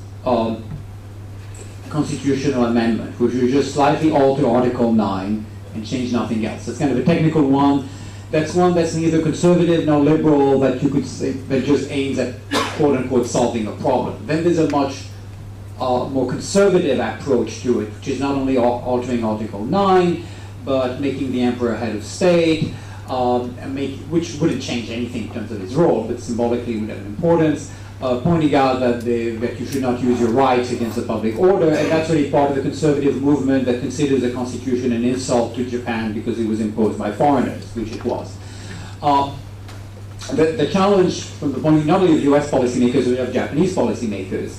constitutional amendment, which will just slightly alter Article 9 and change nothing else. That's kind of a technical one. That's one that's neither conservative nor liberal, that you could say that just aims at quote-unquote solving a problem. Then there's a much more conservative approach to it, which is not only altering Article 9, but making the emperor head of state, which wouldn't change anything in terms of his role, but symbolically would have an importance. Pointing out that you should not use your rights against the public order, and that's really part of the conservative movement that considers the constitution an insult to Japan because it was imposed by foreigners, which it was. The challenge from the point of view not only of US policymakers, but of Japanese policymakers,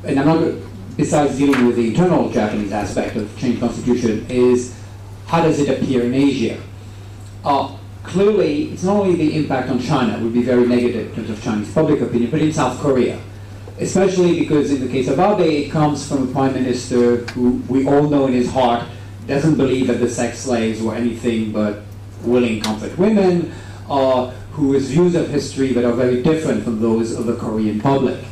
and I'm not, besides dealing with the internal Japanese aspect of changing constitution, is how does it appear in Asia? Clearly, it's not only the impact on China would be very negative in terms of Chinese public opinion, but in South Korea. Especially because in the case of Abe, it comes from a prime minister who we all know in his heart doesn't believe that the sex slaves were anything but willing comfort women, whose views of history that are very different from those of the Korean public.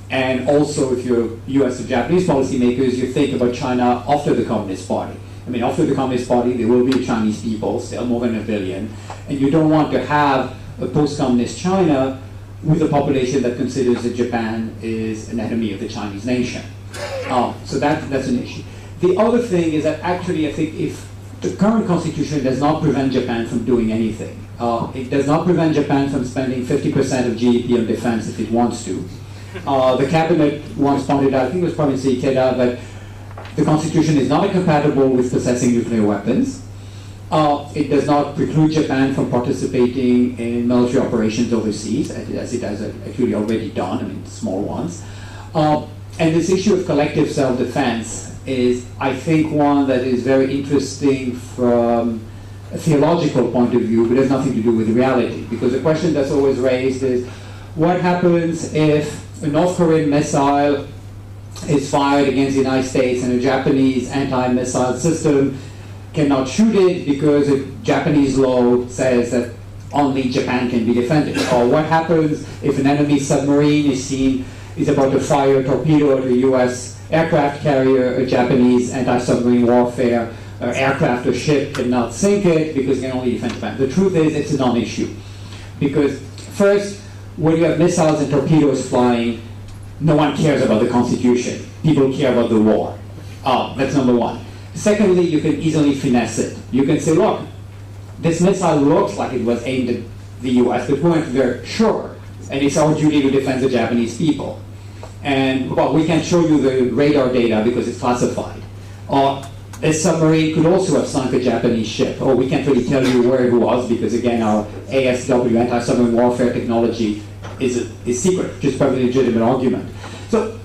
And also, if you're US or Japanese policymakers, you think about China after the Communist Party. I mean, after the Communist Party, there will be Chinese people, still more than 1 billion, and you don't want to have a post-communist China with a population that considers that Japan is an enemy of the Chinese nation. So that's an issue. The other thing is that actually, I think if the current constitution does not prevent Japan from doing anything, it does not prevent Japan from spending 50% of GDP on defense if it wants to. The cabinet once pointed out, I think it was Prime Minister Ikeda, that the Constitution is not incompatible with possessing nuclear weapons. It does not preclude Japan from participating in military operations overseas, as it has actually already done, I mean, small ones. And this issue of collective self-defense is, I think, one that is very interesting from a theological point of view, but has nothing to do with reality. Because the question that's always raised is, what happens if a North Korean missile is fired against the United States and a Japanese anti-missile system cannot shoot it because a Japanese law says that only Japan can be defended? Or what happens if an enemy submarine is about to fire a torpedo at a US aircraft carrier, a Japanese anti-submarine warfare aircraft or ship cannot sink it because it can only defend Japan? The truth is it's a non-issue. Because first, when you have missiles and torpedoes flying, no one cares about the Constitution. People care about the war. That's number one. Secondly, you can easily finesse it. You can say, look, this missile looks like it was aimed at the US, but we weren't very sure. And it's our duty to defend the Japanese people. And, well, we can show you the radar data because it's classified. This submarine could also have sunk a Japanese ship. Or we can't really tell you where it was because, again, our ASW, anti-submarine warfare technology, is secret, just perfectly legitimate argument. So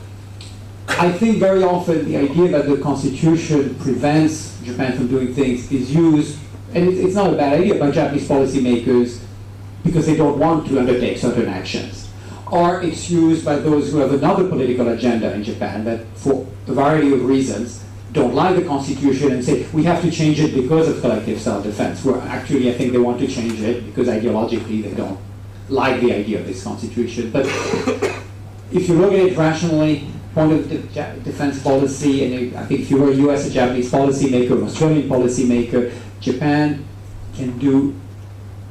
I think very often the idea that the Constitution prevents Japan from doing things is used, and it's not a bad idea, by Japanese policymakers because they don't want to undertake certain actions. Or it's used by those who have another political agenda in Japan that, for a variety of reasons, don't like the Constitution and say, we have to change it because of collective self-defense, where actually I think they want to change it because ideologically they don't like the idea of this Constitution. But if you look at it rationally, point of defense policy, and I think if you were a US or Japanese policymaker, or Australian policymaker, Japan can do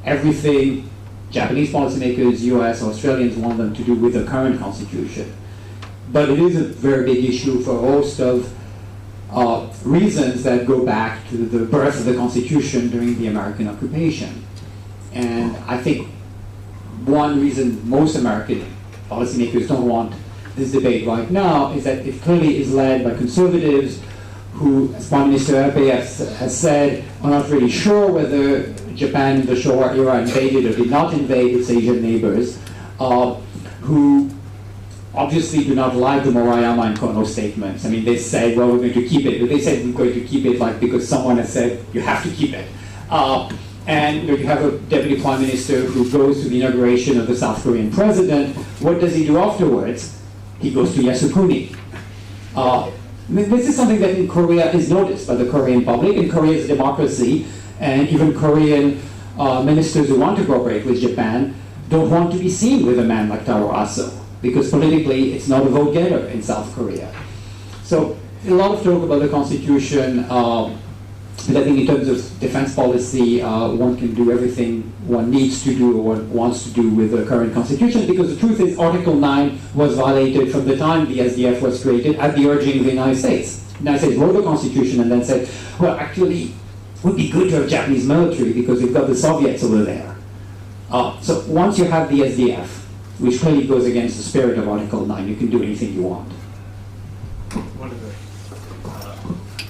everything Japanese policymakers, US, or Australians want them to do with the current Constitution. But it is a very big issue for a host of reasons that go back to the birth of the Constitution during the American occupation. And I think one reason most American policymakers don't want this debate right now is that it clearly is led by conservatives who, as Prime Minister Abe has said, are not really sure whether Japan in the Showa era invaded or did not invade its Asian neighbors, who obviously do not like the Morayama and Kono statements. I mean, they say, well, we're going to keep it, but they said we're going to keep it like because someone has said you have to keep it. And you have a deputy prime minister who goes to the inauguration of the South Korean president. What does he do afterwards? He goes to Yasukuni. This is something that in Korea is noticed by the Korean public, and Korea is a democracy, and even Korean ministers who want to cooperate with Japan don't want to be seen with a man like Taro Aso, because politically it's not a vote getter in South Korea. So a lot of talk about the Constitution, but I think in terms of defense policy, one can do everything one needs to do or one wants to do with the current Constitution, because the truth is Article 9 was violated from the time the SDF was created at the urging of the United States. The United States wrote the Constitution and then said, well, actually, it would be good to have Japanese military because we've got the Soviets over there. So once you have the SDF, which clearly goes against the spirit of Article 9, you can do anything you want.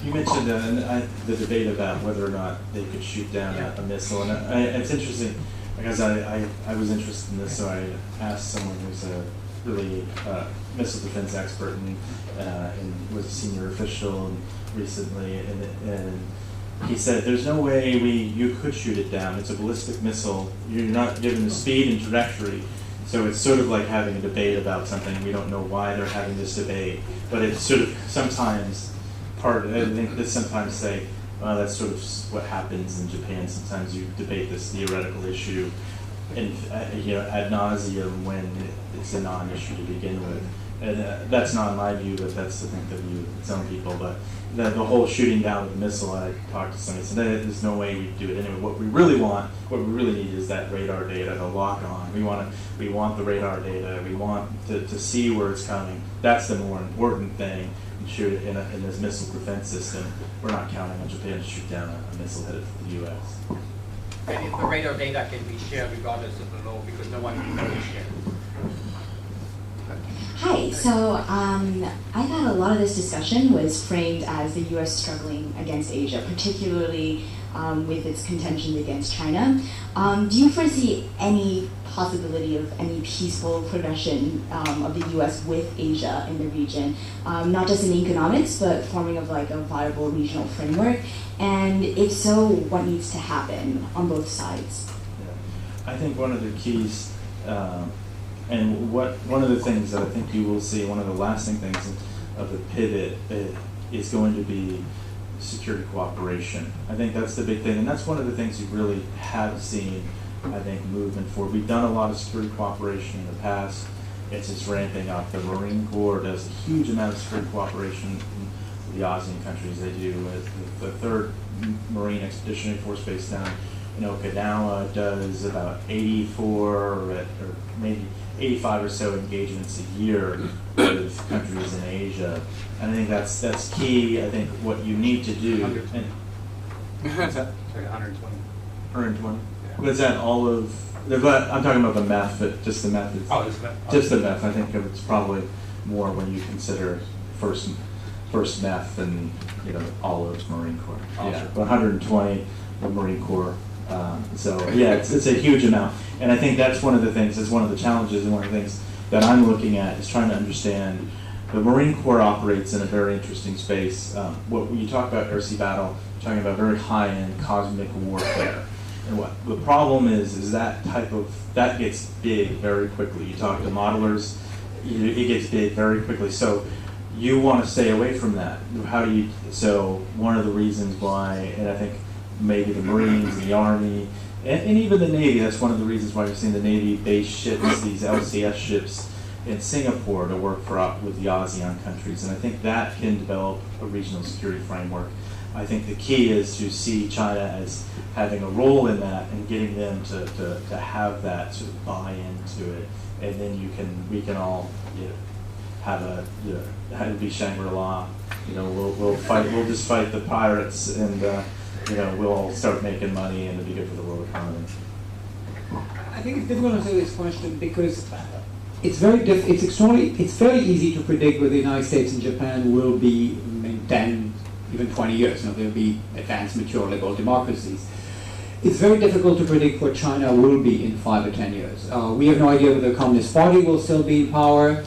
You mentioned the debate about whether or not they could shoot down a missile, and it's interesting because I was interested in this, so I asked someone who's a really missile defense expert and was a senior official recently, and he said there's no way you could shoot it down. It's a ballistic missile. You're not given the speed and trajectory. So it's sort of like having a debate about something. We don't know why they're having this debate, but it's sort of sometimes I think they sometimes say, well, that's sort of what happens in Japan. Sometimes you debate this theoretical issue, and ad nauseum when it's a non-issue to begin with. And that's not my view, but that's the view of some people. But the whole shooting down of the missile, I talked to somebody, said there's no way we do it anyway. What we really need is that radar data to lock on. We want the radar data. We want to see where it's coming. That's the more important thing. Shoot it in this missile defense system. We're not counting on Japan to shoot down a missile headed for the U.S. And if the radar data can be shared regardless of the law, because no one can really share. Hi, so I thought a lot of this discussion was framed as the U.S. struggling against Asia, particularly with its contentions against China. Do you foresee any possibility of any peaceful progression of the U.S. with Asia in the region, not just in economics, but forming of like a viable regional framework? And if so, what needs to happen on both sides? Yeah. I think one of the keys, and one of the things that I think you will see, one of the lasting things of the pivot is going to be security cooperation. I think that's the big thing, and that's one of the things you really have seen, I think, movement forward. We've done a lot of security cooperation in the past. It's just ramping up. The Marine Corps does a huge amount of security cooperation in the ASEAN countries. They do with the 3rd Marine Expeditionary Force based down in Okinawa does about 84 or maybe 85 or so engagements a year with countries in Asia. And I think that's key. I think what you need to do. And, what's that? Like 120. 120. Was that all of? I'm talking about the MEF, but just the MEF. Oh, just MEF. Just the MEF. I think it's probably more when you consider first MEF and all of Marine Corps. Yeah, 120 the Marine Corps. So yeah, it's a huge amount, and I think that's one of the things. It's one of the challenges, and one of the things that I'm looking at is trying to understand. The Marine Corps operates in a very interesting space. When you talk about air sea battle, you're talking about very high-end cosmic warfare. And what the problem is that that gets big very quickly. You talk to modelers, it gets big very quickly. So you want to stay away from that. How do you? So one of the reasons why, and I think maybe the Marines, the Army, and even the Navy. That's one of the reasons why you're seeing the Navy base ships, these LCS ships, in Singapore to work with the ASEAN countries. And I think that can develop a regional security framework. I think the key is to see China as having a role in that and getting them to have that sort of buy into it, and then we can all have it'll be Shangri-La. We'll just fight the pirates, and we'll all start making money, and it'll be good for the world economy. I think it's difficult to answer this question because it's very easy to predict where the United States and Japan will be in 10, even 20 years. They'll be advanced, mature, liberal democracies. It's very difficult to predict what China will be in 5 or 10 years. We have no idea whether the Communist Party will still be in power.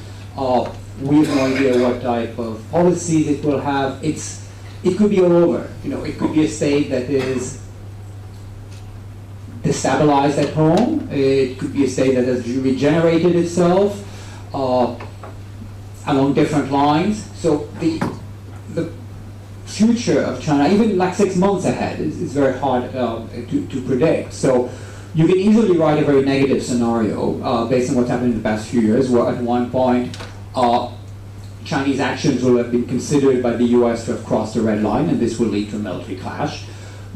We have no idea what type of policies it will have. It could be all over. It could be a state that is destabilized at home. It could be a state that has regenerated itself along different lines. So the future of China, even like 6 months ahead, is very hard to predict. So you can easily write a very negative scenario based on what's happened in the past few years, where at one point Chinese actions will have been considered by the US to have crossed the red line, and this will lead to a military clash.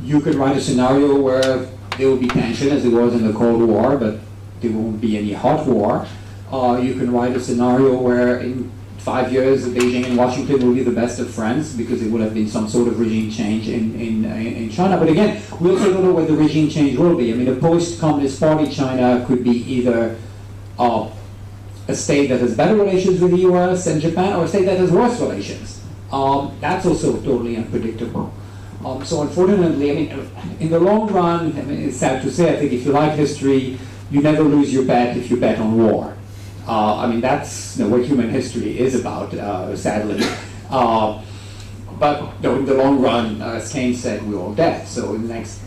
You could write a scenario where there will be tension as there was in the Cold War, but there won't be any hot war. You can write a scenario where in 5 years Beijing and Washington will be the best of friends because it will have been some sort of regime change in China. But again, we also don't know what the regime change will be. I mean, a post-Communist Party China could be either a state that has better relations with the US and Japan, or a state that has worse relations. That's also totally unpredictable. So unfortunately, I mean, in the long run, I mean, it's sad to say, I think if you like history, you never lose your bet if you bet on war. I mean, that's what human history is about, sadly. But in the long run, as Keynes said, we're all dead. So in the next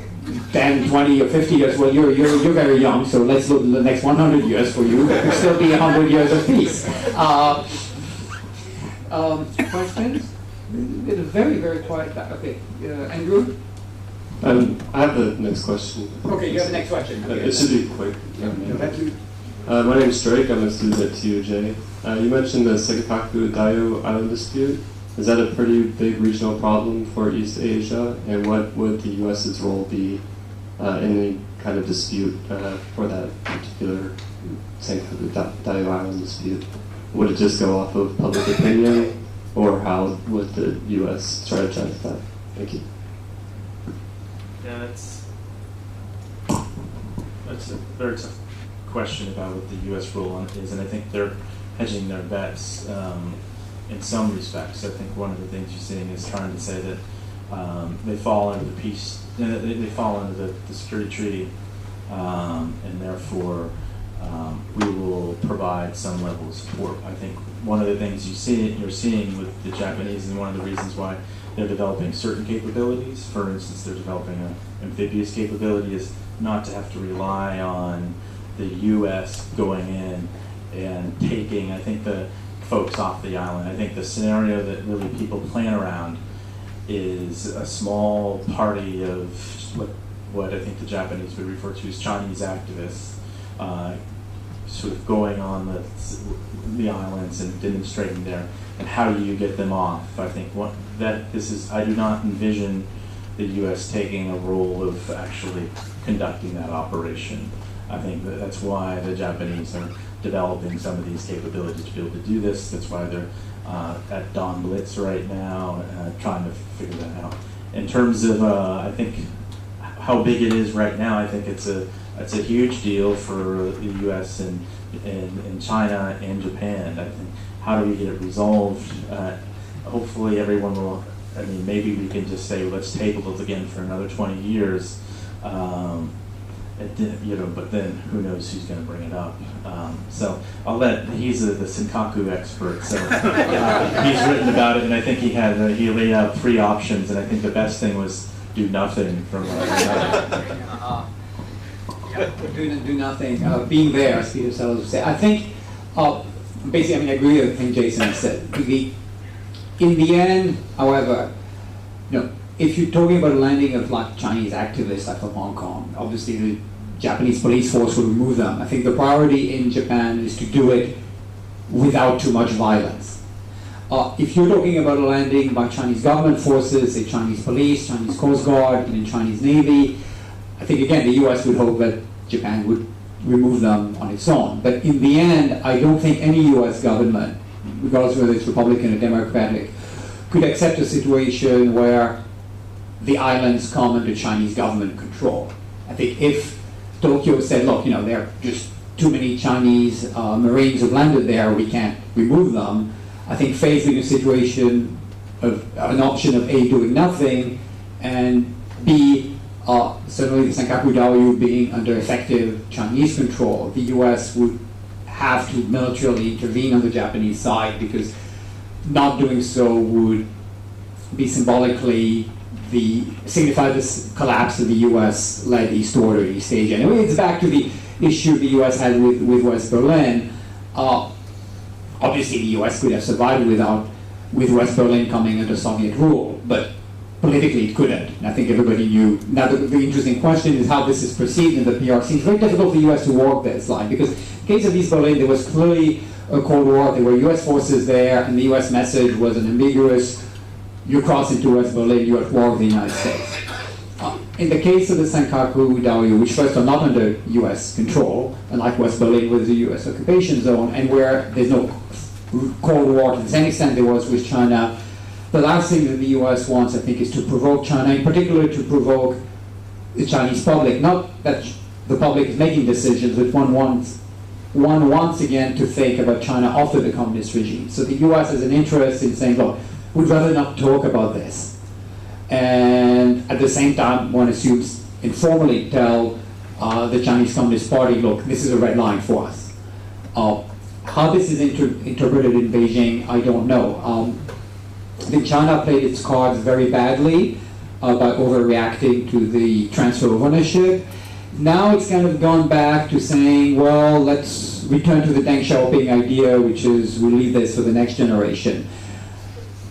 10, 20, or 50 years, well, you're very young, so let's look at the next 100 years for you. There will still be 100 years of peace. Questions? It's a very, very quiet back. Okay, Andrew? I have the next question. Okay, you have the next question. Okay. It should be quick. Thank you. My name is Drake. I'm a student at TUJ. You mentioned the Sekipaku Dayo Island dispute. Is that a pretty big regional problem for East Asia? And what would the U.S.'s role be in any kind of dispute for that particular Sekipaku Dayo Island dispute? Would it just go off of public opinion? Or how would the U.S. strategize that? Thank you. Yeah, that's a very tough question about what the U.S. role on it is, and I think they're hedging their bets in some respects. I think one of the things you're seeing is trying to say that they fall under the peace, they fall under the security treaty, and therefore we will provide some level of support. I think one of the things you're seeing with the Japanese, and one of the reasons why they're developing certain capabilities, for instance, they're developing an amphibious capability, is not to have to rely on the U.S. going in and taking, I think, the folks off the island. I think the scenario that really people plan around is a small party of what I think the Japanese would refer to as Chinese activists, sort of going on the islands and demonstrating there. And how do you get them off? I think I do not envision the U.S. taking a role of actually conducting that operation. I think that's why the Japanese are developing some of these capabilities to be able to do this. That's why they're at Don Blitz right now, trying to figure that out. In terms of, I think, how big it is right now, I think it's a huge deal for the U.S. and China and Japan. I think, how do we get it resolved? Hopefully everyone will, I mean, maybe we can just say, let's table it again for another 20 years. But then who knows who's going to bring it up. So I'll let, he's the Senkaku expert, so he's written about it, and I think he laid out 3 options, and I think the best thing was do nothing from do nothing, being there, as Peter Sellers would say. I think, basically, I mean, I agree with everything Jason said. In the end, however, if you're talking about a landing of like Chinese activists like from Hong Kong, obviously the Japanese police force will remove them. I think the priority in Japan is to do it without too much violence. If you're talking about a landing by Chinese government forces, say Chinese police, Chinese Coast Guard, and Chinese Navy, I think again the US would hope that Japan would remove them on its own. But in the end, I don't think any US government, regardless of whether it's Republican or Democratic, could accept a situation where the islands come under Chinese government control. I think if Tokyo said, look, there are just too many Chinese Marines who've landed there, we can't remove them, I think facing a situation of an option of A, doing nothing, and B, certainly the Senkaku Daiyu being under effective Chinese control, the US would have to militarily intervene on the Japanese side, because not doing so would be symbolically signify this collapse of the US-led East Order, East Asia. And it's back to the issue the US had with West Berlin. Obviously the US could have survived with West Berlin coming under Soviet rule, but politically it couldn't. And I think everybody knew. Now the interesting question is how this is perceived in the PR scene. It's very difficult for the US to walk this line, because in the case of East Berlin, there was clearly a Cold War, there were US forces there, and the US message was an ambiguous, you cross into West Berlin, you're at war with the United States. In the case of the Senkaku Daiyu, which first are not under US control, unlike West Berlin was a US occupation zone, and where there's no Cold War to the same extent there was with China, the last thing that the US wants, I think, is to provoke China, in particular to provoke the Chinese public. Not that the public is making decisions, but one wants again to think about China after the communist regime. So the US has an interest in saying, look, we'd rather not talk about this. And at the same time, one assumes informally tell the Chinese Communist Party, look, this is a red line for us. How this is interpreted in Beijing, I don't know. I think China played its cards very badly by overreacting to the transfer of ownership. Now it's kind of gone back to saying, well, let's return to the Deng Xiaoping idea, which is we'll leave this for the next generation.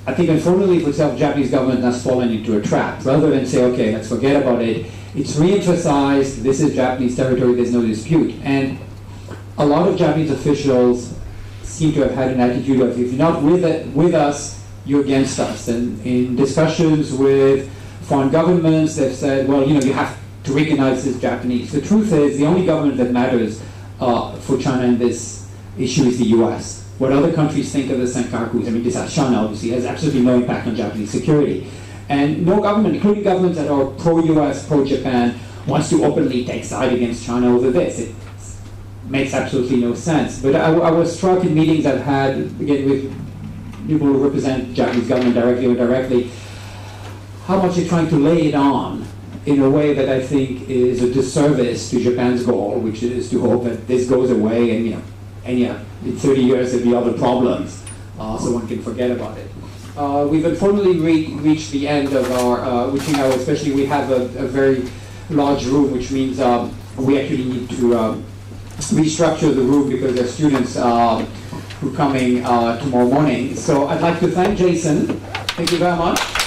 I think unfortunately for itself, the Japanese government has fallen into a trap. Rather than say, okay, let's forget about it, it's re-emphasized, this is Japanese territory, there's no dispute. And a lot of Japanese officials seem to have had an attitude of, if you're not with us, you're against us. And in discussions with foreign governments, they've said, well, you have to recognize this Japanese. The truth is, the only government that matters for China in this issue is the US. What other countries think of the Senkakus, I mean, this China obviously has absolutely no impact on Japanese security. And no government, including governments that are pro-US, pro-Japan, wants to openly take side against China over this. It makes absolutely no sense. But I was struck in meetings I've had, again, with people who represent Japanese government directly or indirectly, how much they're trying to lay it on in a way that I think is a disservice to Japan's goal, which is to hope that this goes away and, in 30 years there'll be other problems, so one can forget about it. We've unfortunately reached the end of our witching hour, especially we have a very large room, which means we actually need to restructure the room because there are students who are coming tomorrow morning. So I'd like to thank Jason. Thank you very much.